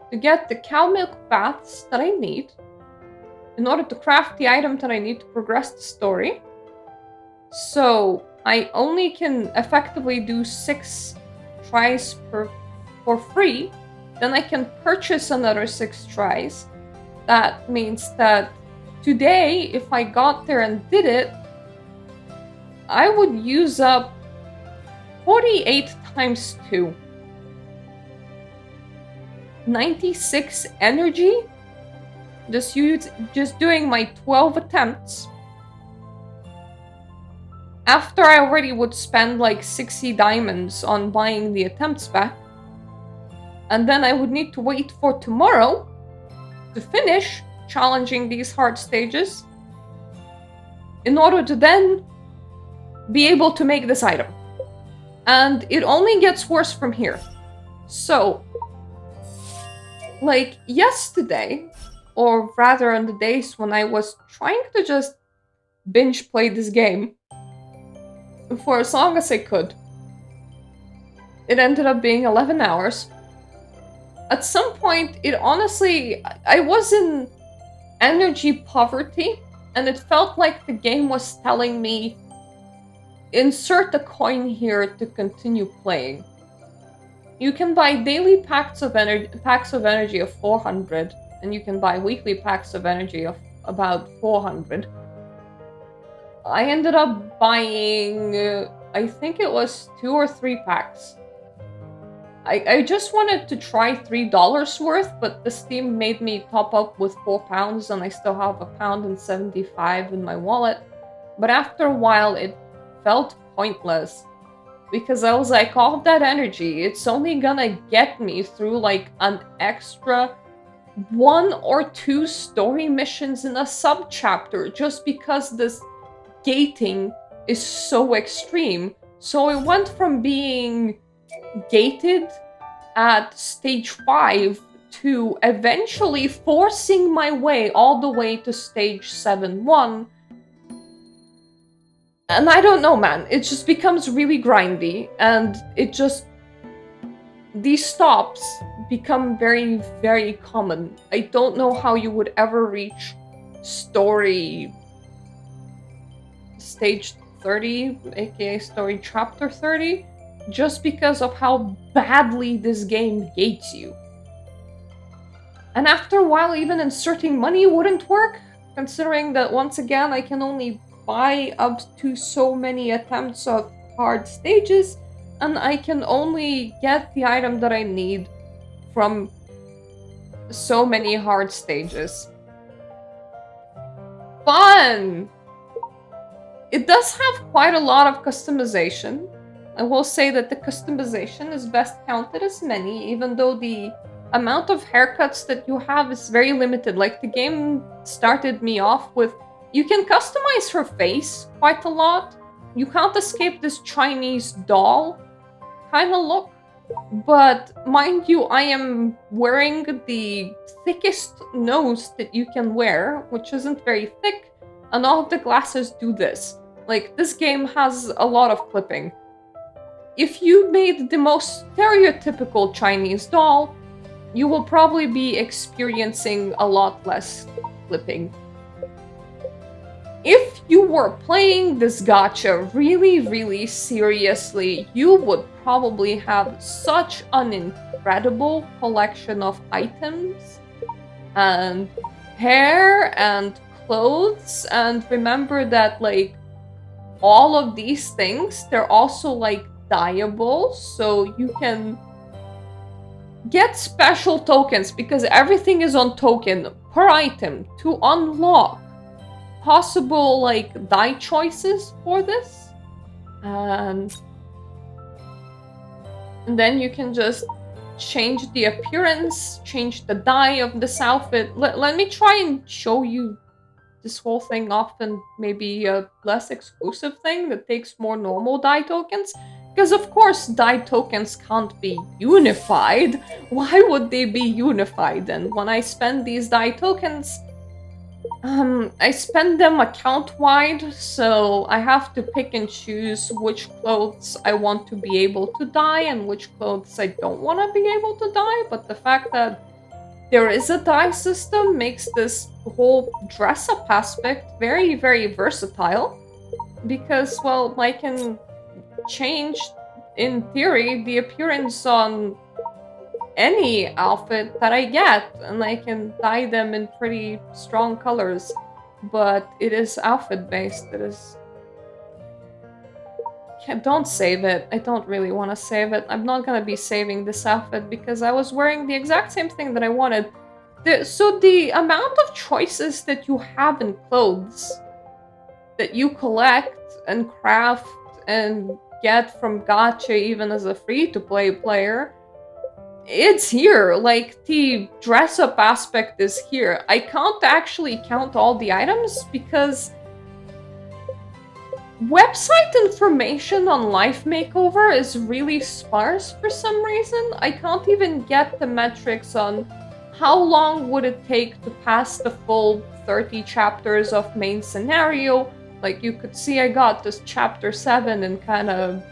to get the cow milk baths that I need in order to craft the item that I need to progress the story. So I only can effectively do 6 tries for free. Then I can purchase another 6 tries. That means that today, if I got there and did it, I would use up 48 times 2. 96 energy, just doing my 12 attempts. After I already would spend like 60 diamonds on buying the attempts back. And then I would need to wait for tomorrow to finish challenging these hard stages in order to then be able to make this item. And it only gets worse from here. So, like yesterday, or rather on the days when I was trying to just binge play this game for as long as I could, it ended up being 11 hours. At some point, it honestly, I was in energy poverty, and it felt like the game was telling me, insert a coin here to continue playing. You can buy daily packs of energy of 400, and you can buy weekly packs of energy of about 400. I ended up buying, I think it was 2 or 3 packs. I just wanted to try $3 worth, but the Steam made me top up with £4, and I still have £1.75 in my wallet. But after a while, it felt pointless. Because I was like, all that energy, it's only gonna get me through like an extra 1 or 2 story missions in a sub-chapter, just because this gating is so extreme. So it went from being gated at stage 5 to eventually forcing my way all the way to stage 7-1. And I don't know, man, it just becomes really grindy, and it just... These stops become very, very common. I don't know how you would ever reach story stage 30, aka story chapter 30, just because of how badly this game gates you. And after a while, even inserting money wouldn't work, considering that once again I can only buy up to so many attempts of hard stages, and I can only get the item that I need from so many hard stages. Fun! It does have quite a lot of customization. I will say that the customization is best counted as many, even though the amount of haircuts that you have is very limited. Like, the game started me off with, you can customize her face quite a lot. You can't escape this Chinese doll kind of look. But mind you, I am wearing the thickest nose that you can wear, which isn't very thick, and all of the glasses do this. Like, this game has a lot of clipping. If you made the most stereotypical Chinese doll, you will probably be experiencing a lot less clipping. If you were playing this gacha really, really seriously, you would probably have such an incredible collection of items and hair and clothes. And remember that, like, all of these things, they're also like dyeable, so you can get special tokens because everything is on token per item to unlock possible like dye choices for this. And then you can just change the appearance, change the dye of this outfit. Let me try and show you this whole thing off, and maybe a less exclusive thing that takes more normal dye tokens. Because of course dye tokens can't be unified. Why would they be unified? And when I spend these dye tokens, I spend them account-wide, so I have to pick and choose which clothes I want to be able to dye and which clothes I don't want to be able to dye. But the fact that there is a dye system makes this whole dress-up aspect very, very versatile. Because, well, I can change, in theory, the appearance on any outfit that I get, and I can dye them in pretty strong colors. But it is outfit-based. It is... Don't save it. I don't really want to save it. I'm not gonna be saving this outfit because I was wearing the exact same thing that I wanted. So the amount of choices that you have in clothes that you collect and craft and get from gacha, even as a free-to-play player, it's here. Like, the dress-up aspect is here. I can't actually count all the items because website information on Life Makeover is really sparse for some reason. I can't even get the metrics on how long would it take to pass the full 30 chapters of main scenario. Like, you could see I got this chapter 7 and kind of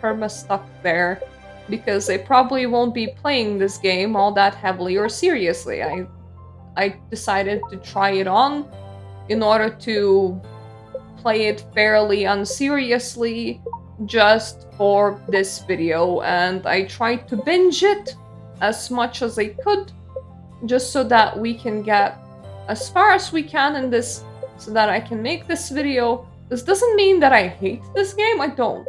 perma-stuck there because I probably won't be playing this game all that heavily or seriously. I decided to try it on in order to play it fairly unseriously just for this video, and I tried to binge it as much as I could just so that we can get as far as we can in this, so that I can make this video. This doesn't mean that I hate this game, I don't.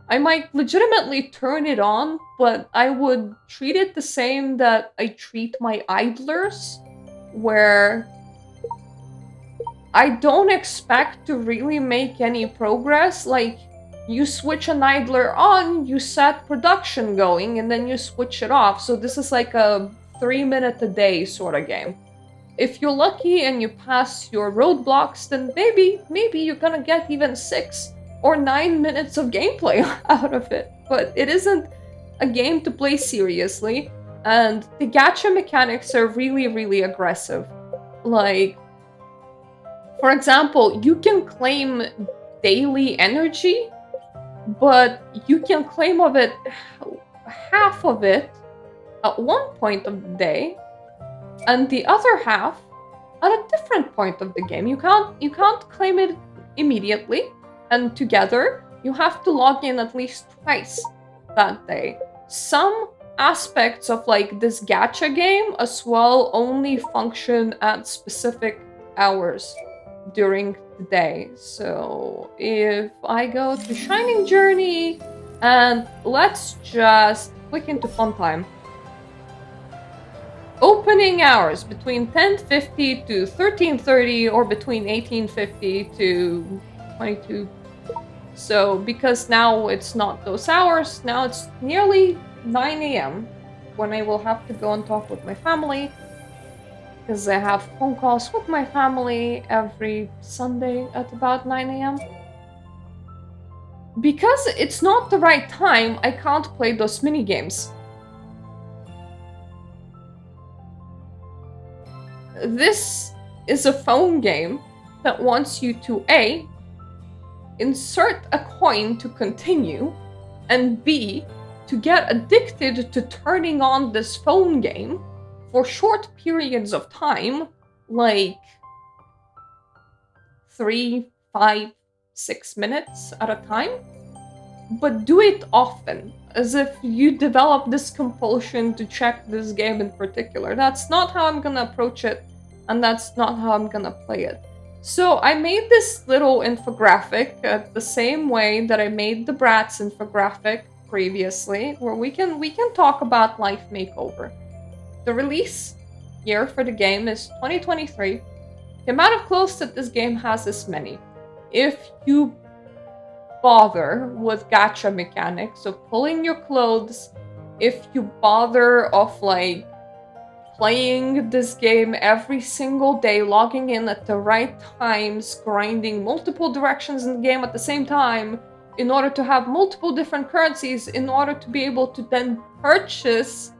I might legitimately turn it on, but I would treat it the same that I treat my idlers, where I don't expect to really make any progress. Like, you switch an idler on, you set production going, and then you switch it off. So this is like a 3-minute a day sort of game. If you're lucky and you pass your roadblocks, then maybe you're gonna get even 6 or 9 minutes of gameplay out of it. But it isn't a game to play seriously, and the gacha mechanics are really, really aggressive. Like, for example, you can claim daily energy, but you can claim of it half of it at one point of the day, and the other half at a different point of the game. You can't claim it immediately, and together you have to log in at least twice that day. Some aspects of like this gacha game as well only function at specific hours during the day. So if I go to Shining Journey and let's just click into fun time. Opening hours between 10:50 to 13:30 or between 18:50 to 22. So because now it's not those hours, now it's nearly 9 a.m. when I will have to go and talk with my family, because I have phone calls with my family every Sunday at about 9 a.m. Because it's not the right time, I can't play those mini games. This is a phone game that wants you to A, insert a coin to continue, and B, to get addicted to turning on this phone game for short periods of time, like 3, 5, 6 minutes at a time, but do it often, as if you develop this compulsion to check this game in particular. That's not how I'm gonna approach it, and that's not how I'm gonna play it. So I made this little infographic the same way that I made the Bratz infographic previously, where we can talk about Life Makeover. The release year for the game is 2023. The amount of clothes that this game has is many. If you bother with gacha mechanics of pulling your clothes, if you bother of like playing this game every single day, logging in at the right times, grinding multiple directions in the game at the same time in order to have multiple different currencies in order to be able to then purchase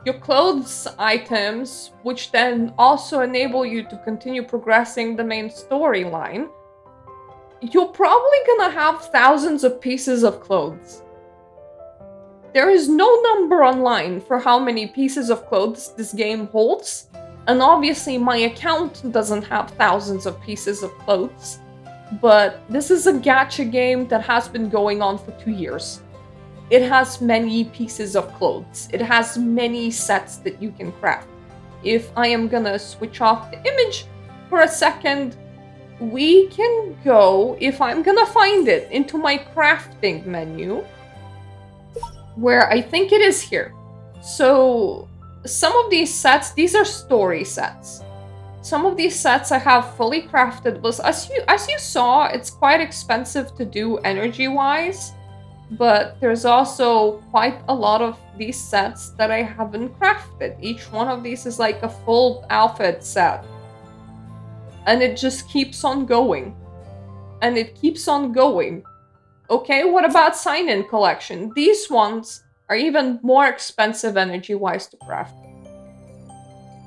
your clothes items, which then also enable you to continue progressing the main storyline, you're probably gonna have thousands of pieces of clothes. There is no number online for how many pieces of clothes this game holds, and obviously my account doesn't have thousands of pieces of clothes, but this is a gacha game that has been going on for 2 years. It has many pieces of clothes. It has many sets that you can craft. If I am gonna switch off the image for a second, we can go, if I'm gonna find it, into my crafting menu, where I think it is here. So some of these sets, these are story sets. Some of these sets I have fully crafted, but as you saw, it's quite expensive to do energy-wise, but there's also quite a lot of these sets that I haven't crafted. Each one of these is like a full outfit set. And it just keeps on going. And it keeps on going. Okay, what about sign-in collection? These ones are even more expensive energy-wise to craft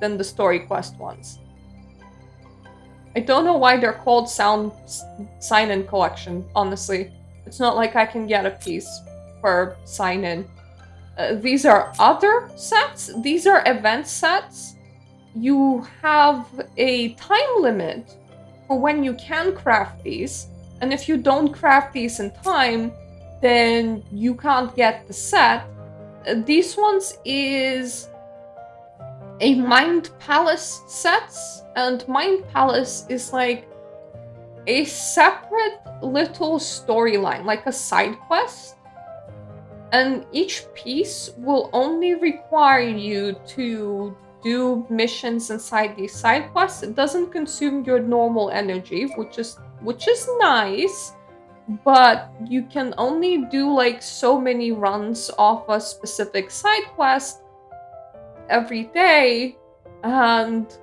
than the story quest ones. I don't know why they're called sign-in collection, honestly. It's not like I can get a piece per sign-in. These are other sets. These are event sets. You have a time limit for when you can craft these. And if you don't craft these in time, then you can't get the set. These ones is a Mind Palace sets. And Mind Palace is like a separate little storyline, like a side quest. And each piece will only require you to do missions inside these side quests. It doesn't consume your normal energy, which is nice, but you can only do like so many runs off a specific side quest every day, and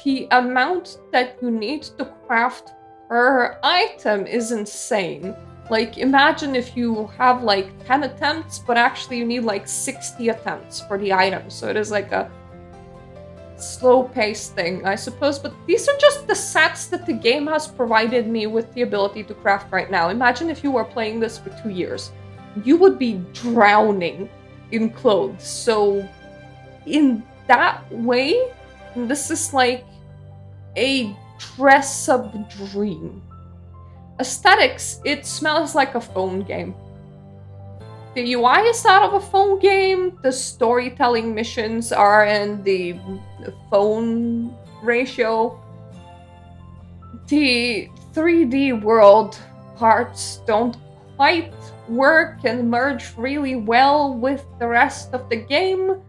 the amount that you need to craft per item is insane. Like, imagine if you have like 10 attempts, but actually you need like 60 attempts for the item. So it is like a slow-paced thing, I suppose. But these are just the sets that the game has provided me with the ability to craft right now. Imagine if you were playing this for 2 years. You would be drowning in clothes. So in that way, this is like a dress-up dream. Aesthetics, it smells like a phone game. The UI is out of a phone game, the storytelling missions are in the phone ratio. The 3D world parts don't quite work and merge really well with the rest of the game.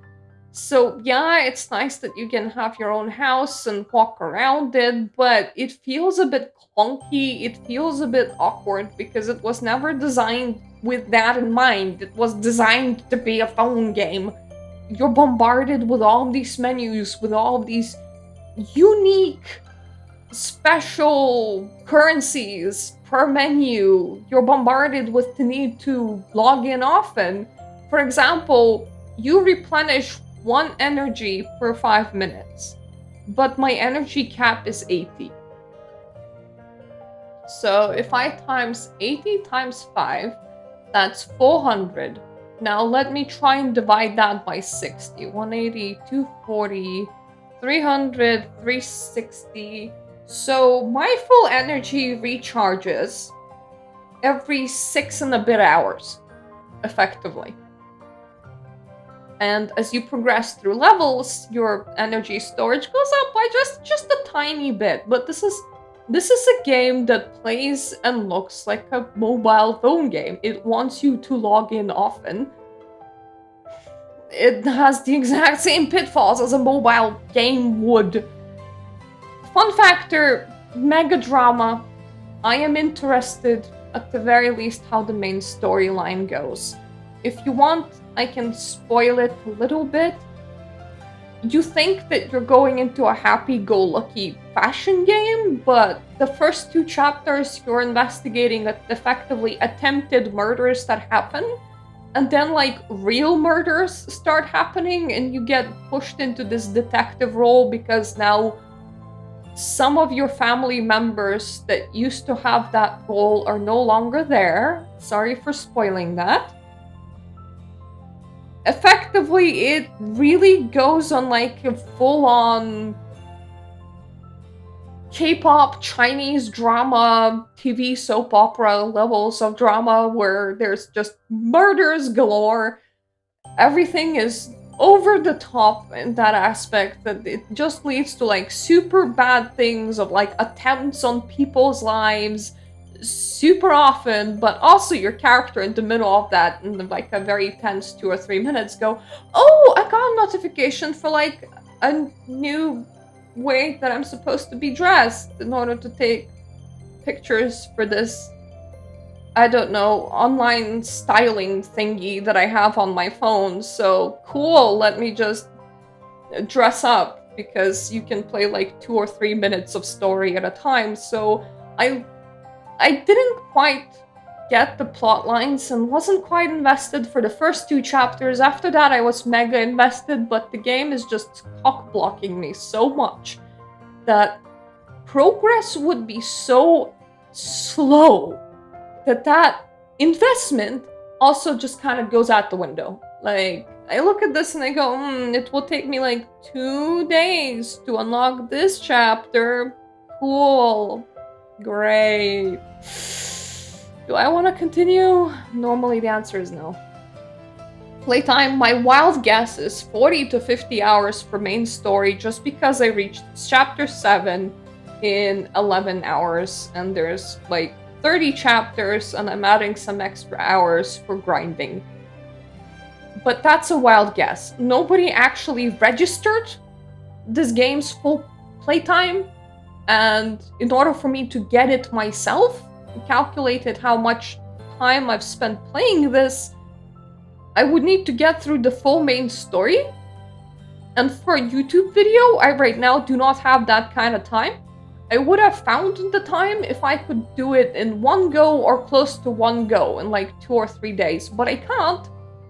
So yeah, it's nice that you can have your own house and walk around it, but it feels a bit clunky, it feels a bit awkward because it was never designed with that in mind. It was designed to be a phone game. You're bombarded with all these menus, with all these unique special currencies per menu. You're bombarded with the need to log in often. For example, you replenish 1 energy per 5 minutes, but my energy cap is 80. So if I times 80 times 5, that's 400. Now let me try and divide that by 60. 180, 240, 300, 360. So my full energy recharges every 6 and a bit hours, effectively. And as you progress through levels, your energy storage goes up by just a tiny bit. But this is a game that plays and looks like a mobile phone game. It wants you to log in often. It has the exact same pitfalls as a mobile game would. Fun factor, mega drama. I am interested, at the very least, how the main storyline goes. If you want, I can spoil it a little bit. You think that you're going into a happy-go-lucky fashion game, but the first 2 chapters you're investigating effectively attempted murders that happen, and then like real murders start happening and you get pushed into this detective role because now some of your family members that used to have that role are no longer there. Sorry for spoiling that. Effectively, it really goes on like a full-on K-pop, Chinese drama, TV soap opera levels of drama where there's just murders galore. Everything is over the top in that aspect that it just leads to like super bad things of like attempts on people's lives super often, but also your character in the middle of that in like a very tense 2 or 3 minutes go, oh, I got a notification for like a new way that I'm supposed to be dressed in order to take pictures for this, I don't know, online styling thingy that I have on my phone. So cool, let me just dress up because you can play like 2 or 3 minutes of story at a time. So I didn't quite get the plot lines and wasn't quite invested for the first 2 chapters. After that, I was mega invested, but the game is just cock-blocking me so much that progress would be so slow that investment also just kind of goes out the window. Like, I look at this and I go, it will take me like 2 days to unlock this chapter. Cool. Great. Do I want to continue? Normally the answer is no. Playtime, my wild guess is 40 to 50 hours for main story just because I reached chapter 7 in 11 hours and there's like 30 chapters and I'm adding some extra hours for grinding. But that's a wild guess. Nobody actually registered this game's full playtime. And in order for me to get it myself, calculated how much time I've spent playing this, I would need to get through the full main story. And for a YouTube video, I right now do not have that kind of time. I would have found the time if I could do it in one go or close to one go in like 2 or 3 days, but I can't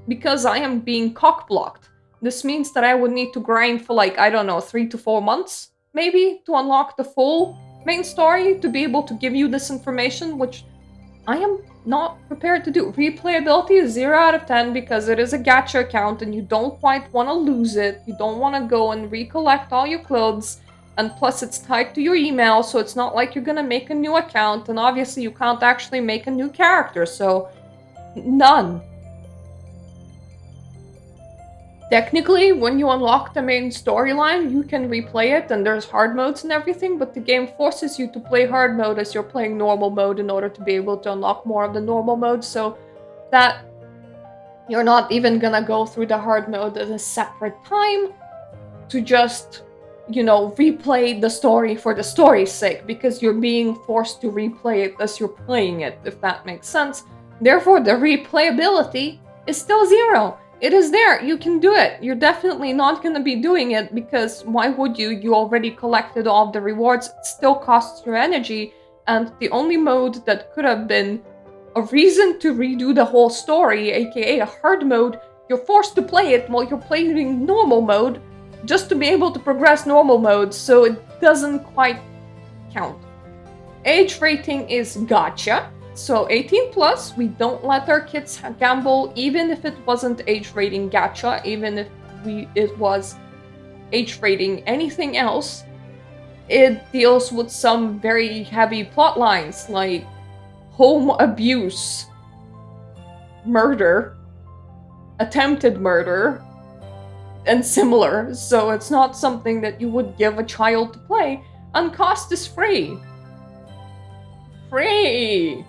because I am being cock-blocked. This means that I would need to grind for like, I don't know, 3 to 4 months. Maybe to unlock the full main story, to be able to give you this information, which I am not prepared to do. Replayability is 0 out of 10 because it is a gacha account and you don't quite want to lose it. You don't want to go and recollect all your clothes. And plus it's tied to your email, so it's not like you're gonna make a new account, and obviously you can't actually make a new character, so none. Technically, when you unlock the main storyline, you can replay it, and there's hard modes and everything, but the game forces you to play hard mode as you're playing normal mode in order to be able to unlock more of the normal mode, so that you're not even gonna go through the hard mode at a separate time to just, you know, replay the story for the story's sake, because you're being forced to replay it as you're playing it, if that makes sense. Therefore, the replayability is still 0. It is there, you can do it. You're definitely not gonna be doing it because why would you? You already collected all of the rewards, it still costs your energy, and the only mode that could have been a reason to redo the whole story, aka a hard mode, you're forced to play it while you're playing normal mode just to be able to progress normal mode, so it doesn't quite count. Age rating is gacha. So 18 plus, we don't let our kids gamble, even if it wasn't age rating gacha, even if it was age rating anything else. It deals with some very heavy plot lines like home abuse, murder, attempted murder, and similar. So it's not something that you would give a child to play, and cost is free. Free!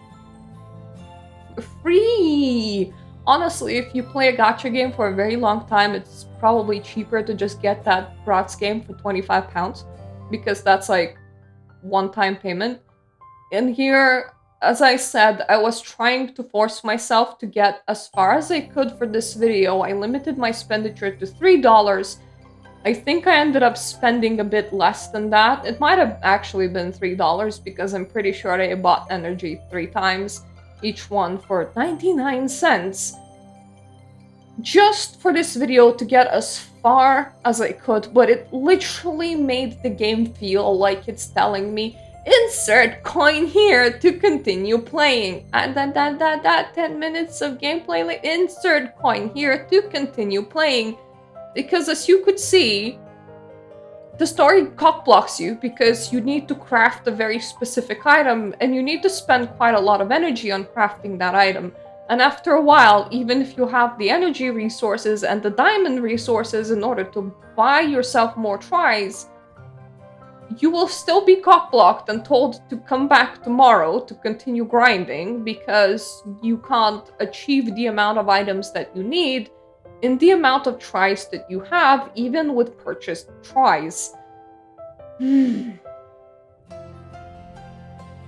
Honestly, if you play a gacha game for a very long time, it's probably cheaper to just get that Bratz game for £25, because that's like one-time payment. And here, as I said, I was trying to force myself to get as far as I could for this video. I limited my expenditure to $3. I think I ended up spending a bit less than that. It might have actually been $3 because I'm pretty sure I bought energy 3 times, each one for 99 cents. Just for this video to get as far as I could, but it literally made the game feel like it's telling me, insert coin here to continue playing. And then 10 minutes of gameplay, like, insert coin here to continue playing. Because as you could see, the story cockblocks you because you need to craft a very specific item and you need to spend quite a lot of energy on crafting that item. And after a while, even if you have the energy resources and the diamond resources in order to buy yourself more tries, you will still be cockblocked and told to come back tomorrow to continue grinding because you can't achieve the amount of items that you need in the amount of tries that you have, even with purchased tries.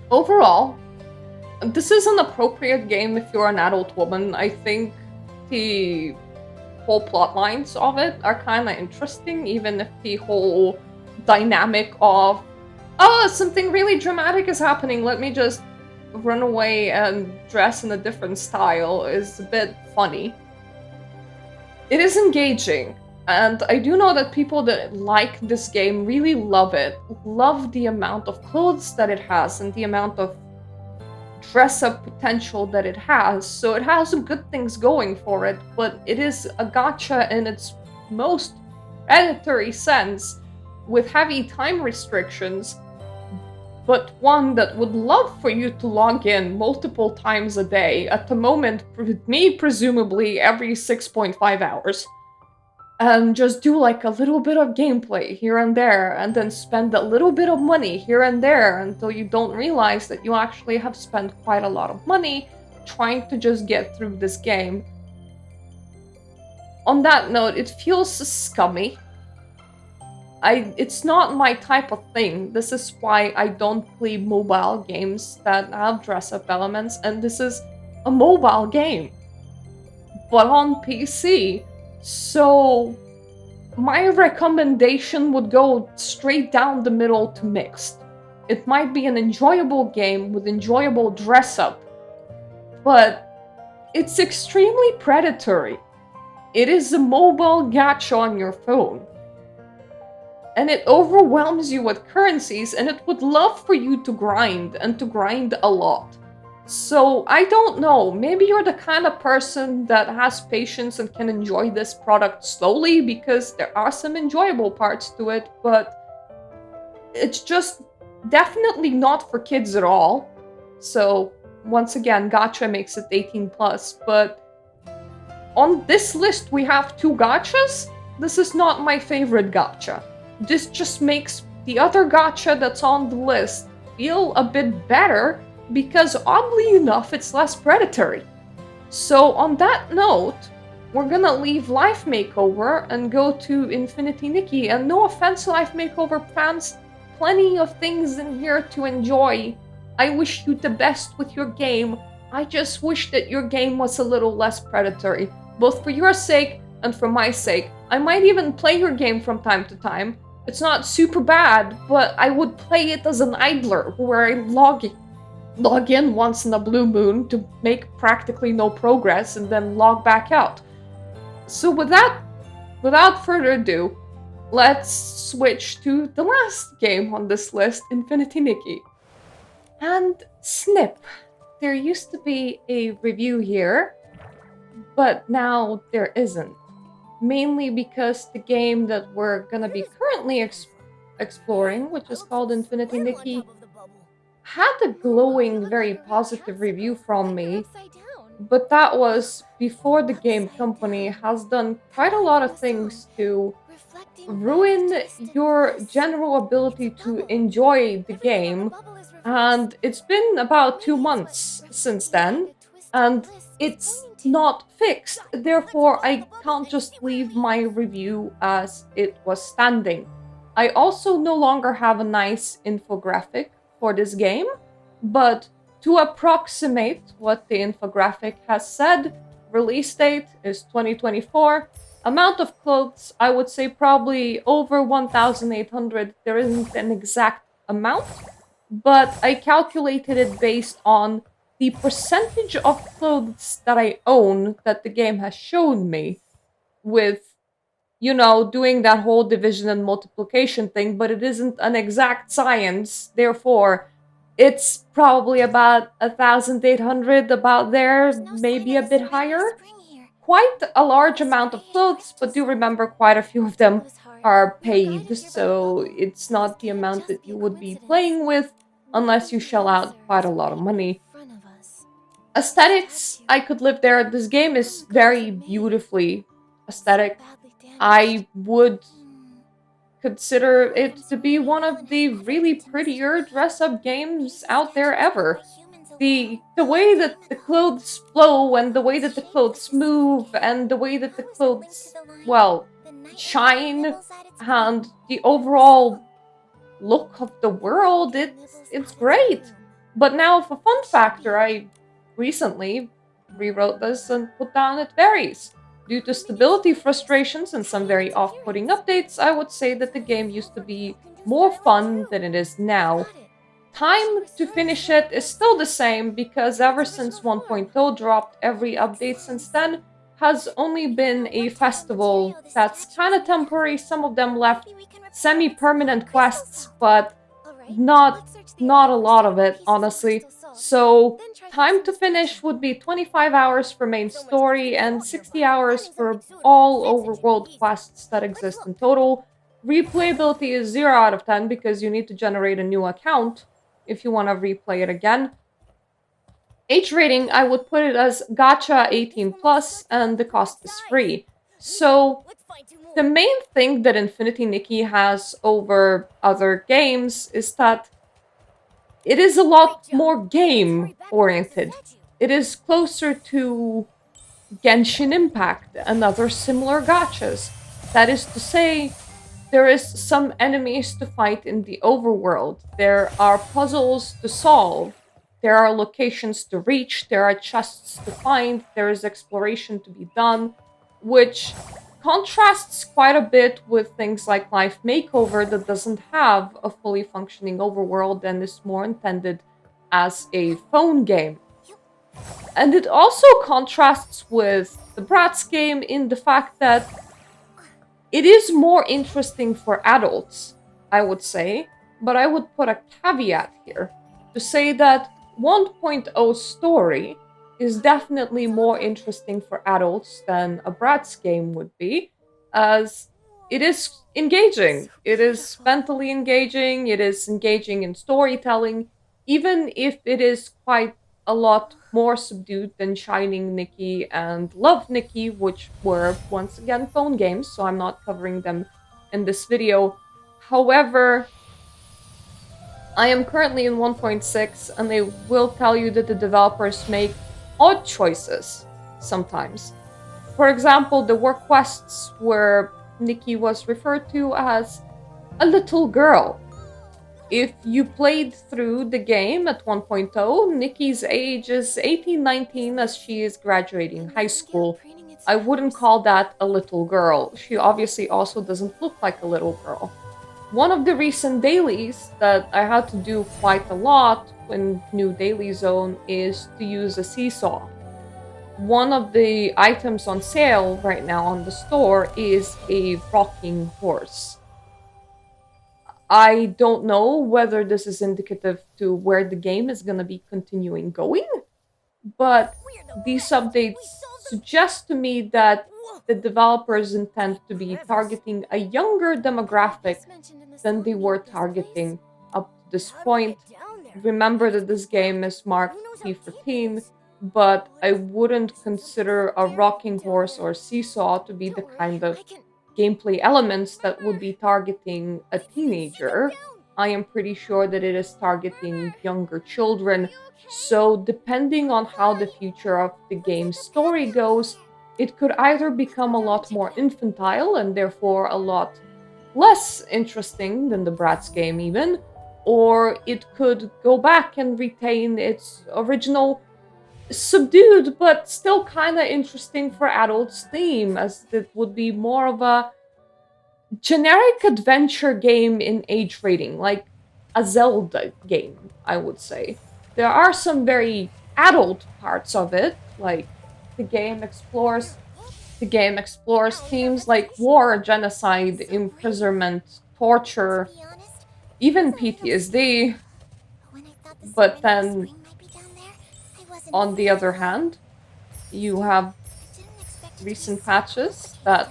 Overall, this is an appropriate game if you're an adult woman. I think the whole plot lines of it are kind of interesting, even if the whole dynamic of, oh, something really dramatic is happening, let me just run away and dress in a different style, is a bit funny. It is engaging, and I do know that people that like this game really love it, love the amount of clothes that it has and the amount of dress-up potential that it has, so it has some good things going for it, but it is a gacha in its most predatory sense, with heavy time restrictions, but one that would love for you to log in multiple times a day, at the moment, me presumably every 6.5 hours, and just do like a little bit of gameplay here and there, and then spend a little bit of money here and there until you don't realize that you actually have spent quite a lot of money trying to just get through this game. On that note, it feels scummy. It's not my type of thing. This is why I don't play mobile games that have dress-up elements, and this is a mobile game, but on PC. So my recommendation would go straight down the middle to mixed. It might be an enjoyable game with enjoyable dress-up, but it's extremely predatory. It is a mobile gacha on your phone. And it overwhelms you with currencies, and it would love for you to grind, and to grind a lot. So I don't know, maybe you're the kind of person that has patience and can enjoy this product slowly because there are some enjoyable parts to it, but it's just definitely not for kids at all. So once again, gacha makes it 18 plus, but on this list we have two gachas. This is not my favorite gacha. This just makes the other gacha that's on the list feel a bit better because oddly enough it's less predatory. So on that note, we're gonna leave Life Makeover and go to Infinity Nikki. And no offense, Life Makeover fans, plenty of things in here to enjoy. I wish you the best with your game. I just wish that your game was a little less predatory, both for your sake and for my sake. I might even play your game from time to time. It's not super bad, but I would play it as an idler, where I log in once in a blue moon to make practically no progress and then log back out. So with that, without further ado, let's switch to the last game on this list, Infinity Nikki. And snip, there used to be a review here, but now there isn't. Mainly because the game that we're gonna be currently exploring, which is called Infinity Nikki, had a glowing, very positive review from me, but that was before the game company has done quite a lot of things to ruin your general ability to enjoy the game. And it's been about 2 months since then, and it's not fixed. Therefore, I can't just leave my review as it was standing. I also no longer have a nice infographic for this game, but to approximate what the infographic has said, release date is 2024. Amount of clothes, I would say probably over 1,800. There isn't an exact amount, but I calculated it based on the percentage of clothes that I own that the game has shown me, with, doing that whole division and multiplication thing, but it isn't an exact science. Therefore, it's probably about 1,800, about there, maybe a bit higher. Quite a large amount of clothes, but do remember quite a few of them are paid, so it's not the amount that you would be playing with unless you shell out quite a lot of money. Aesthetics, I could live there. This game is very beautifully aesthetic. I would consider it to be one of the really prettier dress-up games out there ever. The way that the clothes flow and the way that the clothes move and the way that the clothes, well, shine, and the overall look of the world, it's great. But now for fun factor, I recently rewrote this and put down it varies. Due to stability frustrations and some very off-putting updates, I would say that the game used to be more fun than it is now. Time to finish it is still the same because ever since 1.0 dropped, every update since then has only been a festival that's kind of temporary. Some of them left semi-permanent quests, but not a lot of it, honestly. So time to finish would be 25 hours for main story and 60 hours for all overworld quests that exist in total. Replayability is 0 out of 10 because you need to generate a new account if you want to replay it again. Age rating, I would put it as gacha 18 plus, and the cost is free. So the main thing that Infinity Nikki has over other games is that it is a lot more game-oriented. It is closer to Genshin Impact and other similar gachas. That is to say, there is some enemies to fight in the overworld. There are puzzles to solve. There are locations to reach. There are chests to find. There is exploration to be done, which contrasts quite a bit with things like Life Makeover that doesn't have a fully functioning overworld and is more intended as a phone game. And it also contrasts with the Bratz game in the fact that it is more interesting for adults, I would say, but I would put a caveat here to say that 1.0 story is definitely more interesting for adults than a Bratz game would be, as it is engaging. It is mentally engaging, it is engaging in storytelling, even if it is quite a lot more subdued than Shining Nikki and Love Nikki, which were once again phone games, so I'm not covering them in this video. However, I am currently in 1.6, and they will tell you that the developers make odd choices sometimes. For example, there were quests where Nikki was referred to as a little girl. If you played through the game at 1.0, Nikki's age is 18, 19 as she is graduating high school. I wouldn't call that a little girl. She obviously also doesn't look like a little girl. One of the recent dailies that I had to do quite a lot in New Daily Zone is to use a seesaw. One of the items on sale right now on the store is a rocking horse. I don't know whether this is indicative to where the game is going to be continuing going, but these updates suggest to me that the developers intend to be targeting a younger demographic than they were targeting up to this point. Remember that this game is marked P14, but I wouldn't consider a rocking horse or seesaw to be the kind of gameplay elements that would be targeting a teenager. I am pretty sure that it is targeting younger children. So, depending on how the future of the game's story goes, it could either become a lot more infantile and therefore a lot less interesting than the Bratz game, even, or it could go back and retain its original subdued but still kind of interesting for adults theme, as it would be more of a generic adventure game in age rating, like a Zelda game, I would say. There are some very adult parts of it, like the game explores themes like war, genocide, imprisonment, torture, even PTSD. But then, on the other hand, you have recent patches that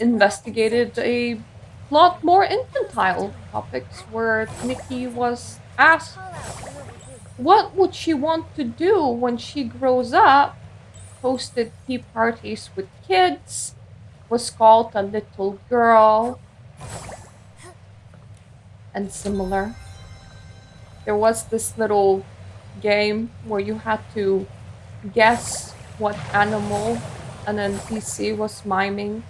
investigated a lot more infantile topics, where Nikki was asked what would she want to do when she grows up, hosted tea parties with kids, was called a little girl, and similar. There was this little game where you had to guess what animal an NPC was miming,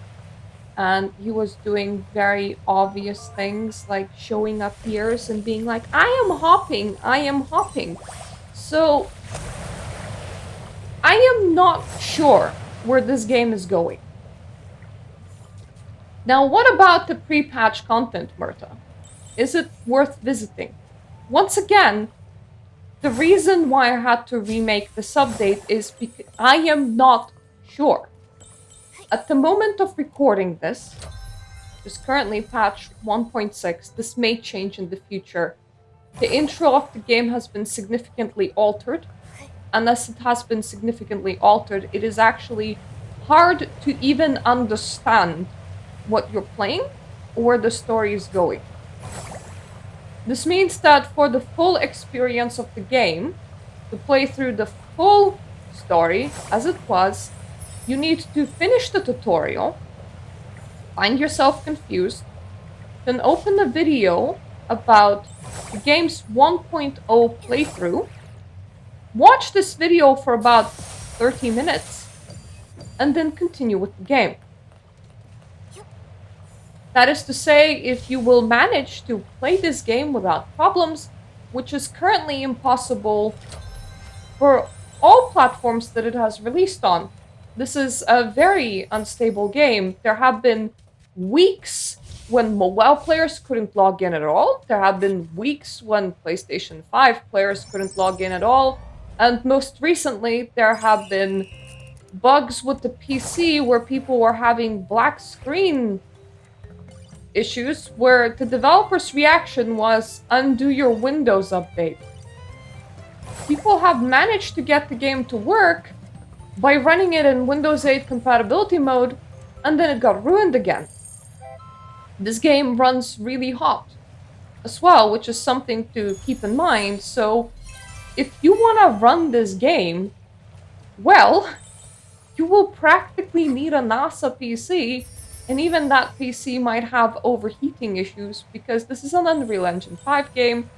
and he was doing very obvious things like showing up ears and being like, I am hopping, I am hopping. So, I am not sure where this game is going. Now, what about the pre-patch content, Mirta? Is it worth visiting? Once again, the reason why I had to remake this update is because I am not sure. At the moment of recording this, which is currently patch 1.6, this may change in the future. The intro of the game has been significantly altered. Unless it has been significantly altered, it is actually hard to even understand what you're playing or where the story is going. This means that for the full experience of the game, to play through the full story as it was, you need to finish the tutorial, find yourself confused, then open a video about the game's 1.0 playthrough, watch this video for about 30 minutes, and then continue with the game. That is to say, if you will manage to play this game without problems, which is currently impossible for all platforms that it has released on. This is a very unstable game. There have been weeks when mobile players couldn't log in at all. There have been weeks when PlayStation 5 players couldn't log in at all. And most recently, there have been bugs with the PC where people were having black screen issues, where the developer's reaction was, undo your Windows update. people have managed to get the game to work by running it in Windows 8 compatibility mode, and then it got ruined again. This game runs really hot as well, which is something to keep in mind. So if you want to run this game, well, you will practically need a NASA PC, and even that PC might have overheating issues because this is an Unreal Engine 5 game,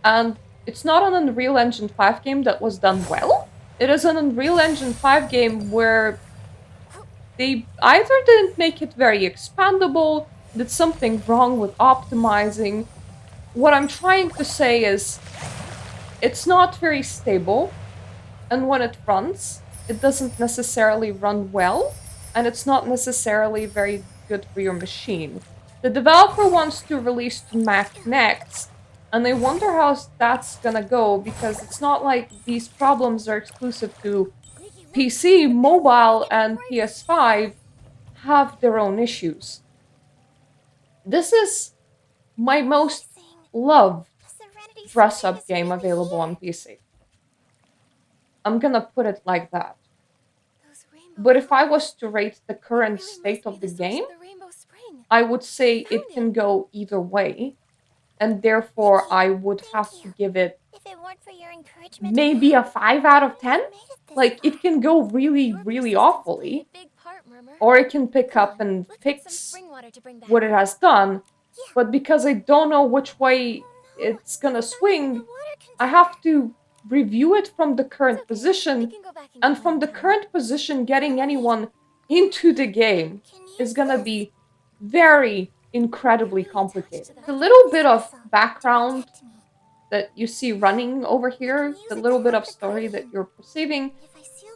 and it's not an Unreal Engine 5 game that was done well. It is an Unreal Engine 5 game where they either didn't make it very expandable, did something wrong with optimizing. What I'm trying to say is it's not very stable, and when it runs, it doesn't necessarily run well, and it's not necessarily very good for your machine. The developer wants to release to Mac next, and I wonder how that's gonna go, because it's not like these problems are exclusive to PC, mobile, and PS5 have their own issues. This is my most loved dress-up game available on PC. I'm gonna put it like that. But if I was to rate the current state of the game, I would say it can go either way, and therefore I would have to give it maybe a 5 out of 10. Like, it can go really, really awfully, or it can pick up and fix what it has done. But because I don't know which way it's gonna swing, I have to review it from the current position, and from the current position, getting anyone into the game is gonna be very incredibly complicated. The little bit of background that you see running over here, the little bit of story that you're perceiving,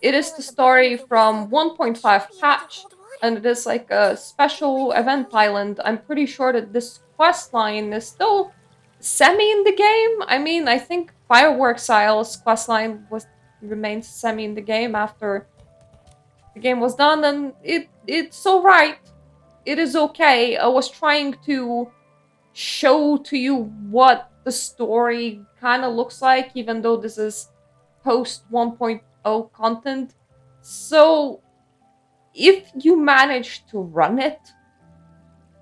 it is the story from 1.5 patch, and it is like a special event island. I'm pretty sure that this quest line is still semi in the game. I mean, I think Fireworks Isles questline remains semi in the game after the game was done, and it's alright. It is okay. I was trying to show to you what the story kind of looks like, even though this is post 1.0 content. So if you manage to run it,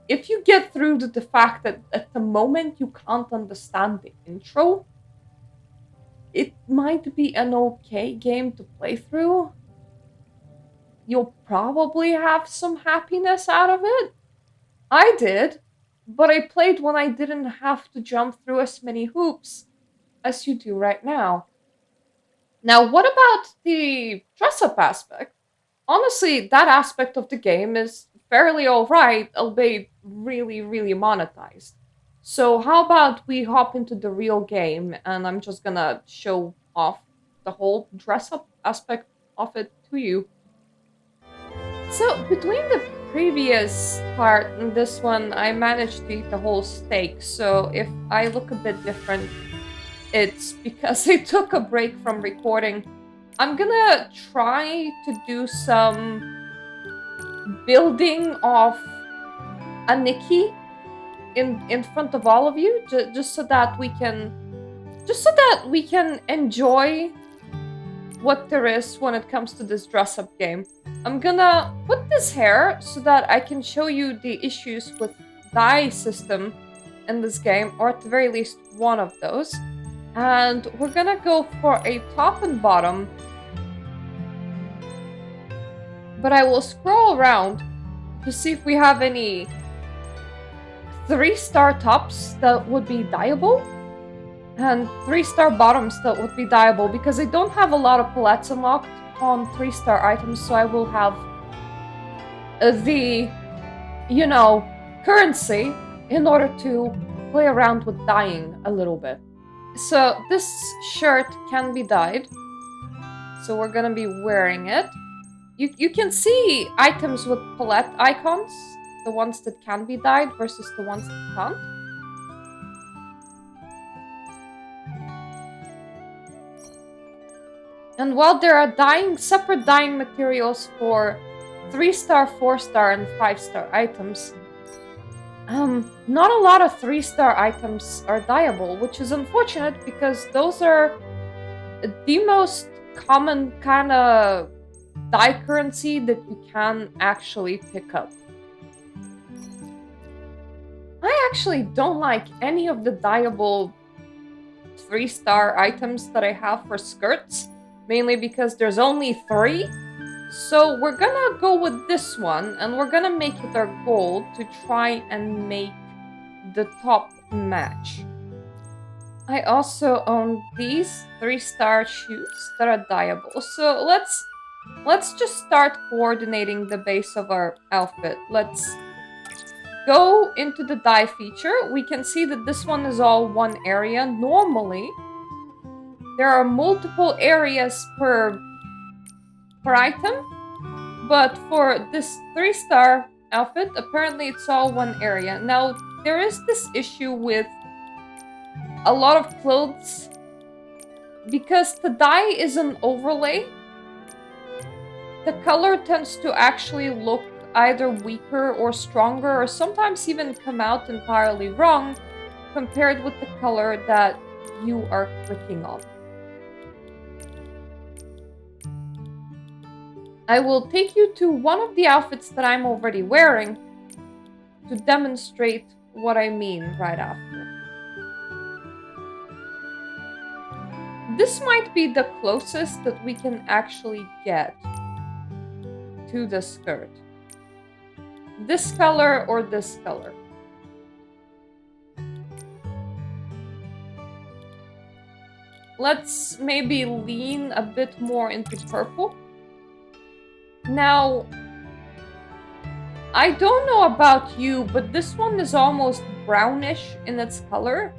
if you get through the fact that at the moment you can't understand the intro, it might be an okay game to play through. You'll probably have some happiness out of it. I did, but I played when I didn't have to jump through as many hoops as you do right now. Now, what about the dress-up aspect? Honestly, that aspect of the game is fairly alright, albeit really, really monetized. So how about we hop into the real game, and I'm just gonna show off the whole dress-up aspect of it to you. So, between the previous part and this one, I managed to eat the whole steak, so if I look a bit different, it's because I took a break from recording. I'm gonna try to do some building of a Nikki in front of all of you, just so that we can enjoy what there is when it comes to this dress-up game. I'm gonna put this hair so that I can show you the issues with dye system in this game, or at the very least one of those. And we're gonna go for a top and bottom, but I will scroll around to see if we have any 3-star tops that would be dyeable and 3-star bottoms that would be dyeable, because I don't have a lot of palettes unlocked on 3-star items, so I will have the, currency in order to play around with dyeing a little bit. So this shirt can be dyed, so we're gonna be wearing it. You can see items with palette icons, the ones that can be dyed versus the ones that can't. And while there are separate dyeing materials for 3-star, 4-star, and 5-star items, not a lot of 3-star items are dyeable, which is unfortunate because those are the most common kind of dye currency that you can actually pick up. I actually don't like any of the dyeable 3-star items that I have for skirts, mainly because there's only 3. So we're gonna go with this one, and we're gonna make it our goal to try and make the top match. I also own these 3-star shoes that are dyeable. So let's just start coordinating the base of our outfit. Let's go into the dye feature. We can see that this one is all one area. Normally, there are multiple areas per item, but for this 3-star outfit, apparently it's all one area. Now, there is this issue with a lot of clothes. Because the dye is an overlay, the color tends to actually look either weaker or stronger, or sometimes even come out entirely wrong compared with the color that you are clicking on. I will take you to one of the outfits that I'm already wearing to demonstrate what I mean right after. This might be the closest that we can actually get to the skirt. This color or this color. Let's maybe lean a bit more into purple. Now, I don't know about you, but this one is almost brownish in its color,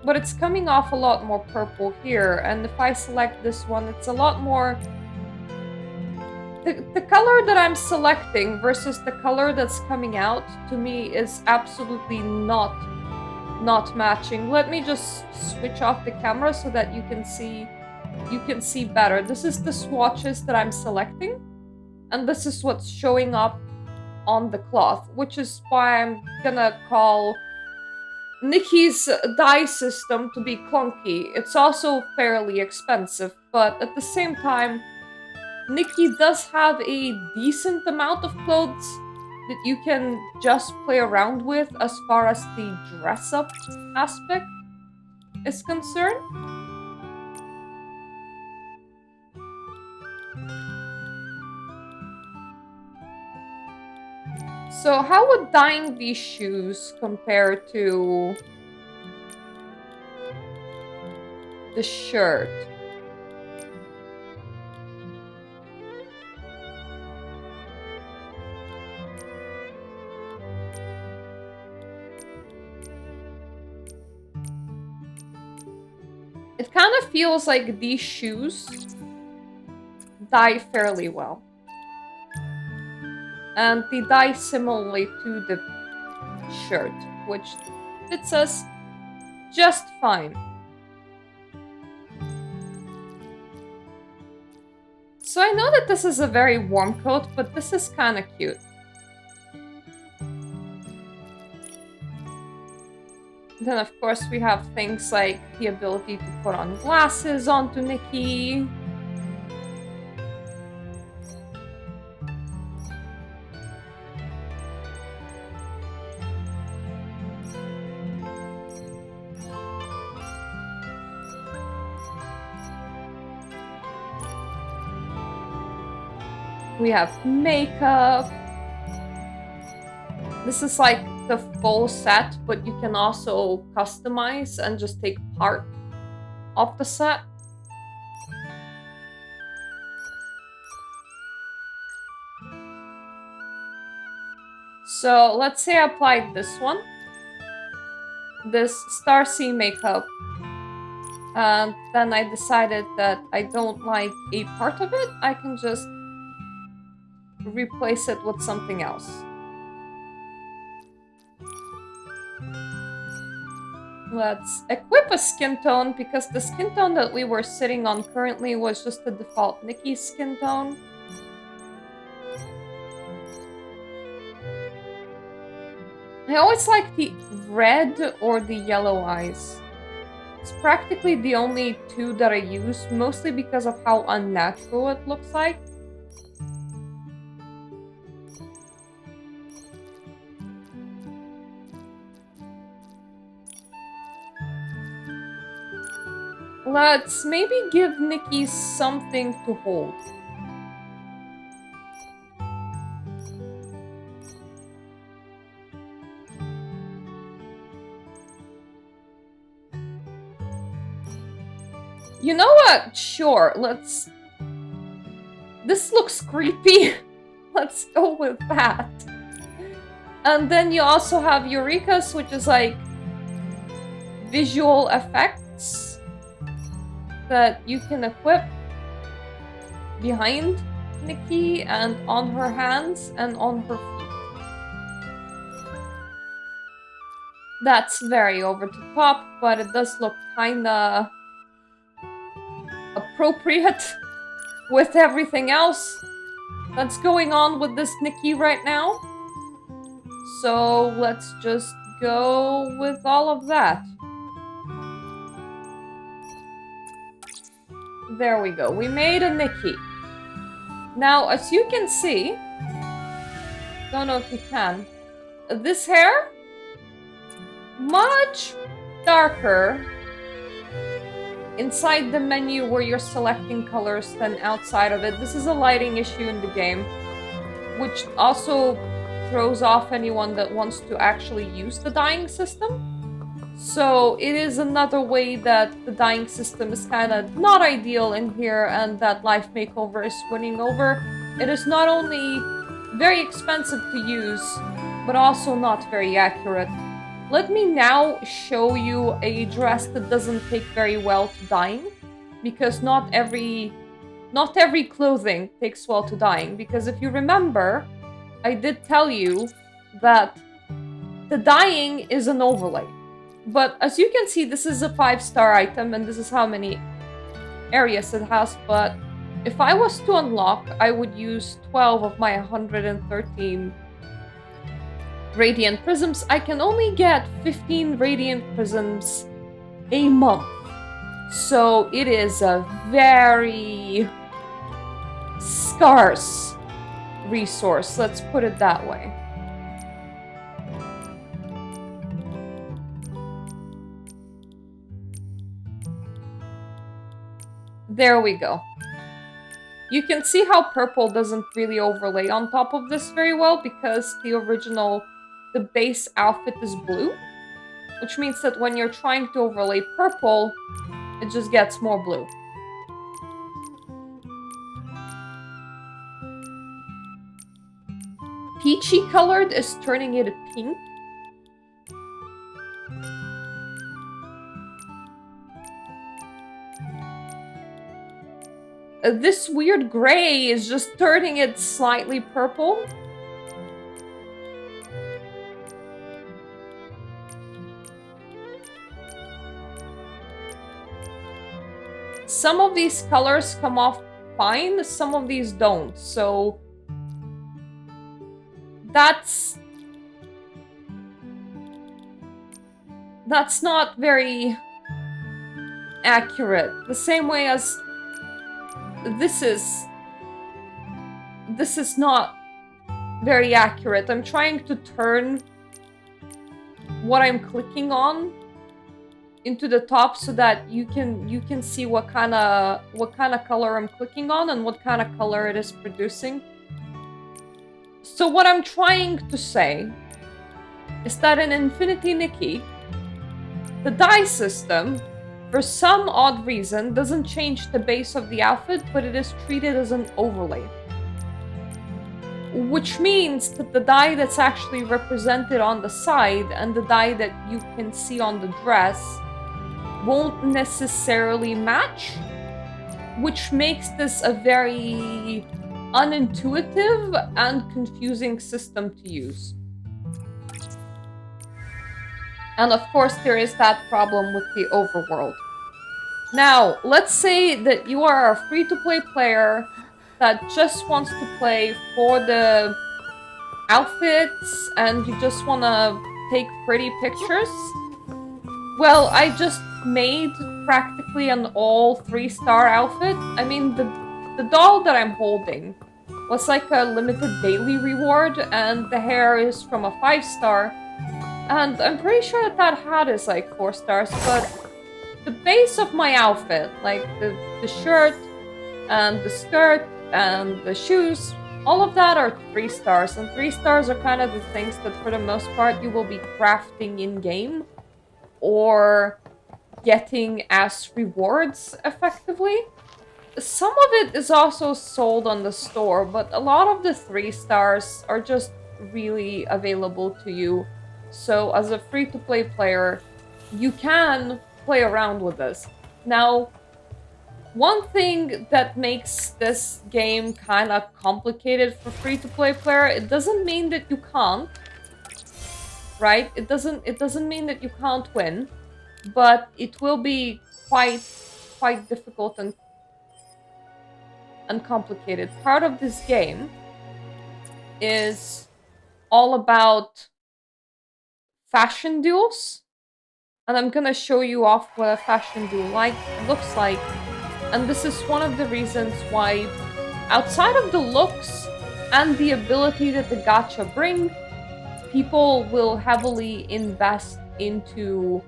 but it's coming off a lot more purple here. And if I select this one, it's a lot more... The color that I'm selecting versus the color that's coming out, to me, is absolutely not matching. Let me just switch off the camera so that you can see better. This is the swatches that I'm selecting, and this is what's showing up on the cloth, which is why I'm gonna call Nikki's dye system to be clunky. It's also fairly expensive, but at the same time, Nikki does have a decent amount of clothes that you can just play around with as far as the dress-up aspect is concerned. So how would dyeing these shoes compare to the shirt? It kind of feels like these shoes dye fairly well. And they dye similarly to the shirt, which fits us just fine. So I know that this is a very warm coat, but this is kind of cute. Then, of course, we have things like the ability to put on glasses onto Nikki. We have makeup. This is like the full set, but you can also customize and just take part of the set. So let's say I applied this one, this Star Sea makeup, and then I decided that I don't like a part of it. I can just replace it with something else. Let's equip a skin tone, because the skin tone that we were sitting on currently was just the default Nikki skin tone. I always like the red or the yellow eyes. It's practically the only two that I use, mostly because of how unnatural it looks like. Let's maybe give Nikki something to hold. You know what? Sure, let's... This looks creepy. Let's go with that. And then you also have Eureka's, which is like visual effects that you can equip behind Nikki and on her hands and on her feet. That's very over the top, but it does look kinda appropriate with everything else that's going on with this Nikki right now. So let's just go with all of that. There we go. We made a Nikki. Now, as you can see, don't know if you can, this hair, much darker inside the menu where you're selecting colors than outside of it. This is a lighting issue in the game, which also throws off anyone that wants to actually use the dyeing system. So it is another way that the dyeing system is kind of not ideal in here, and that Life Makeover is winning over. It is not only very expensive to use, but also not very accurate. Let me now show you a dress that doesn't take very well to dyeing, because not every clothing takes well to dyeing. Because if you remember, I did tell you that the dyeing is an overlay. But as you can see, this is a 5-star item, and this is how many areas it has. But if I was to unlock, I would use 12 of my 113 Radiant Prisms. I can only get 15 Radiant Prisms a month. So it is a very scarce resource, let's put it that way. There we go. You can see how purple doesn't really overlay on top of this very well, because the base outfit is blue, which means that when you're trying to overlay purple, it just gets more blue. Peachy colored is turning it pink. This weird gray is just turning it slightly purple. Some of these colors come off fine, some of these don't, so that's not very accurate. The same way as this is not very accurate. I'm trying to turn what I'm clicking on into the top so that you can see what kind of color I'm clicking on and what kind of color it is producing. So what I'm trying to say is that in Infinity Nikki, the dye system, for some odd reason, doesn't change the base of the outfit, but it is treated as an overlay. Which means that the dye that's actually represented on the side and the dye that you can see on the dress won't necessarily match, which makes this a very unintuitive and confusing system to use. And of course, there is that problem with the overworld. Now, let's say that you are a free-to-play player that just wants to play for the outfits and you just want to take pretty pictures. Well, I just made practically an all 3-star outfit. I mean, the doll that I'm holding was like a limited daily reward, and the hair is from a 5-star. And I'm pretty sure that that hat is like 4 stars, but the base of my outfit, like the shirt and the skirt and the shoes, all of that are 3 stars. And 3 stars are kind of the things that for the most part you will be crafting in-game or getting as rewards effectively. Some of it is also sold on the store, but a lot of the 3 stars are just really available to you. So as a free-to-play player, you can play around with this. Now, one thing that makes this game kind of complicated for free-to-play player, it doesn't mean that you can't, right? It doesn't mean that you can't win, but it will be quite difficult and complicated. Part of this game is all about fashion duels, and I'm gonna show you off what a fashion duel looks like. And this is one of the reasons why, outside of the looks and the ability that the gacha bring, people will heavily invest into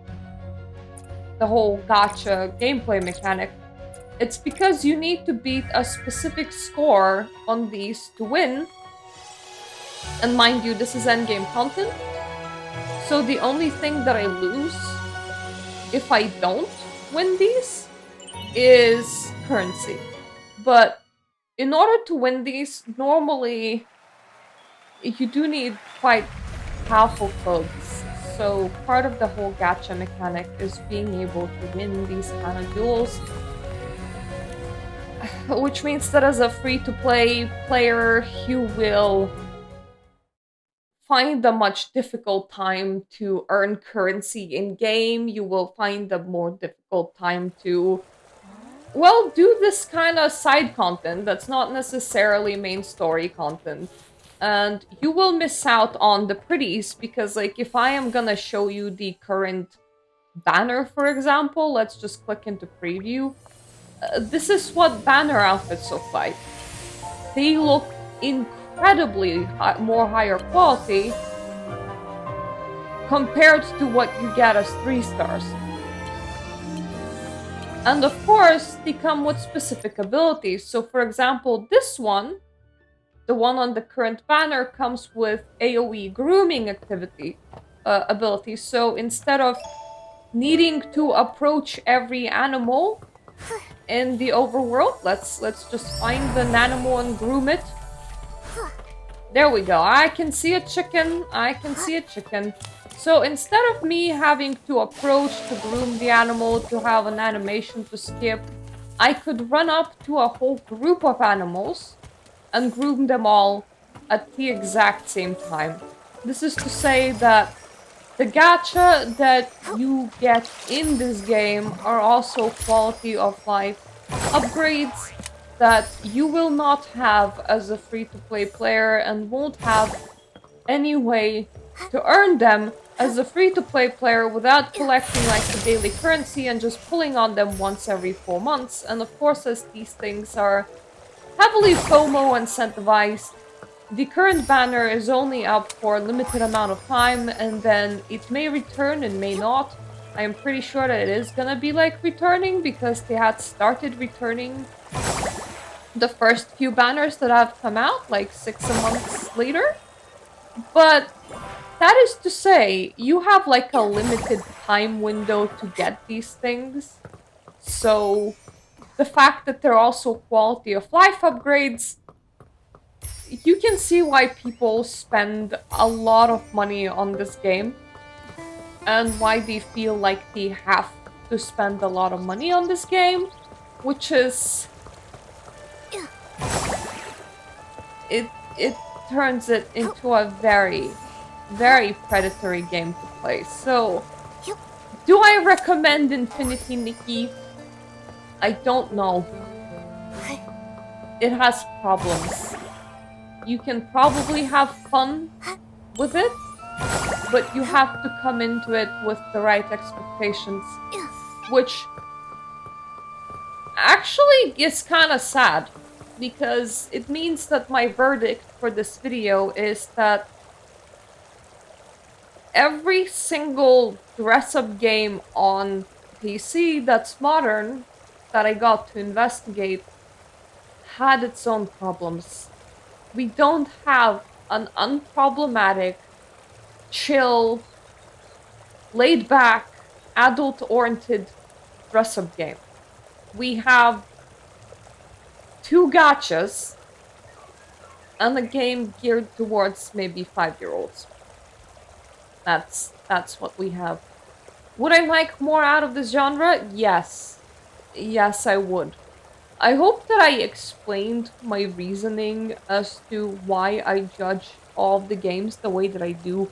the whole gacha gameplay mechanic. It's because you need to beat a specific score on these to win. And mind you, this is endgame content. So the only thing that I lose if I don't win these is currency. But in order to win these, normally you do need quite powerful clothes. So part of the whole gacha mechanic is being able to win these kind of duels. Which means that as a free-to-play player, you will find a much difficult time to earn currency in-game. You will find a more difficult time to, well, do this kind of side content that's not necessarily main story content. And you will miss out on the pretties, because, like, if I am gonna show you the current banner, for example, let's just click into preview. This is what banner outfits look like. They look incredibly more higher quality compared to what you get as 3 stars. And of course, they come with specific abilities. So for example, this one, the one on the current banner, comes with AoE grooming ability. So instead of needing to approach every animal in the overworld, let's just find an animal and groom it. There we go. I can see a chicken. I can see a chicken. So instead of me having to approach to groom the animal, to have an animation to skip, I could run up to a whole group of animals and groom them all at the exact same time. This is to say that the gacha that you get in this game are also quality of life upgrades that you will not have as a free-to-play player and won't have any way to earn them as a free-to-play player without collecting like the daily currency and just pulling on them once every 4 months. And of course, as these things are heavily FOMO incentivized, the current banner is only up for a limited amount of time, and then it may return and may not. I am pretty sure that it is gonna be like returning, because they had started returning the first few banners that have come out like 6 months later. But that is to say, you have like a limited time window to get these things. So the fact that they're also quality of life upgrades, you can see why people spend a lot of money on this game and why they feel like they have to spend a lot of money on this game, which is it turns it into a very, very predatory game to play. So, do I recommend Infinity Nikki? I don't know. It has problems. You can probably have fun with it, but you have to come into it with the right expectations. which actually is kind of sad because it means that my verdict for this video is that every single dress-up game on PC that's modern that I got to investigate had its own problems. We don't have an unproblematic, chill, laid-back, adult-oriented dress-up game. We have 2 gachas and a game geared towards maybe 5-year-olds. That's what we have. Would I like more out of this genre? Yes. Yes, I would. I hope that I explained my reasoning as to why I judge all of the games the way that I do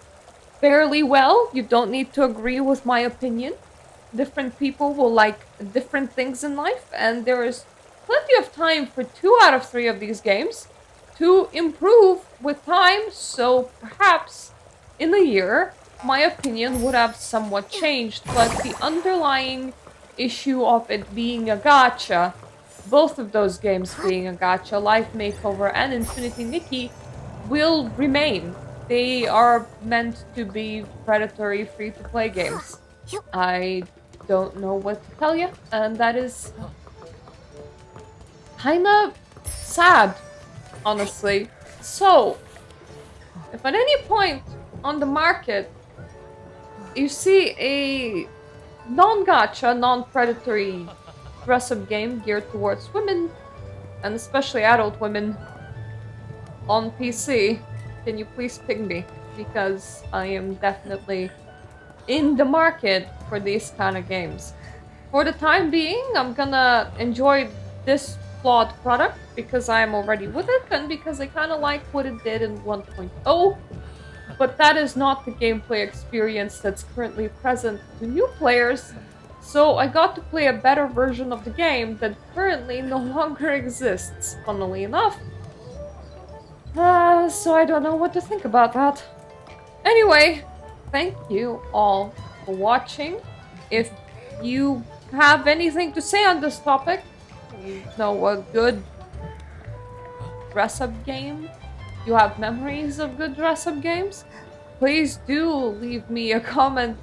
fairly well. You don't need to agree with my opinion. Different people will like different things in life, and there is plenty of time for 2 out of 3 of these games to improve with time, so perhaps in a year my opinion would have somewhat changed, but the underlying issue of it being a gacha, both of those games being a gacha, Life Makeover and Infinity Nikki, will remain. They are meant to be predatory free-to-play games. I don't know what to tell you, and that is kinda sad, honestly. So, if at any point on the market you see a non-gacha, non-predatory dress-up game geared towards women, and especially adult women, on PC, can you please ping me? Because I am definitely in the market for these kind of games. For the time being, I'm gonna enjoy this flawed product because I'm already with it and because I kind of like what it did in 1.0, but that is not the gameplay experience that's currently present to new players, so I got to play a better version of the game that currently no longer exists, funnily enough. So I don't know what to think about that. Anyway, thank you all for watching. If you have anything to say on this topic, you know a good dress-up game, you have memories of good dress-up games, please do leave me a comment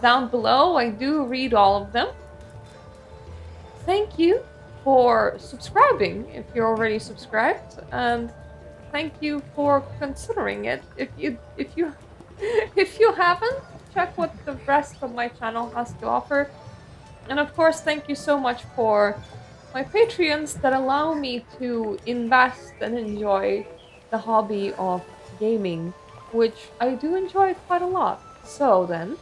down below. I do read all of them. Thank you for subscribing if you're already subscribed, and thank you for considering it. If you if you haven't, check what the rest of my channel has to offer. And of course, thank you so much for my Patreons that allow me to invest and enjoy the hobby of gaming, which I do enjoy quite a lot. So then,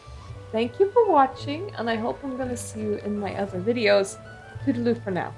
thank you for watching, and I hope I'm gonna see you in my other videos. Toodaloo for now.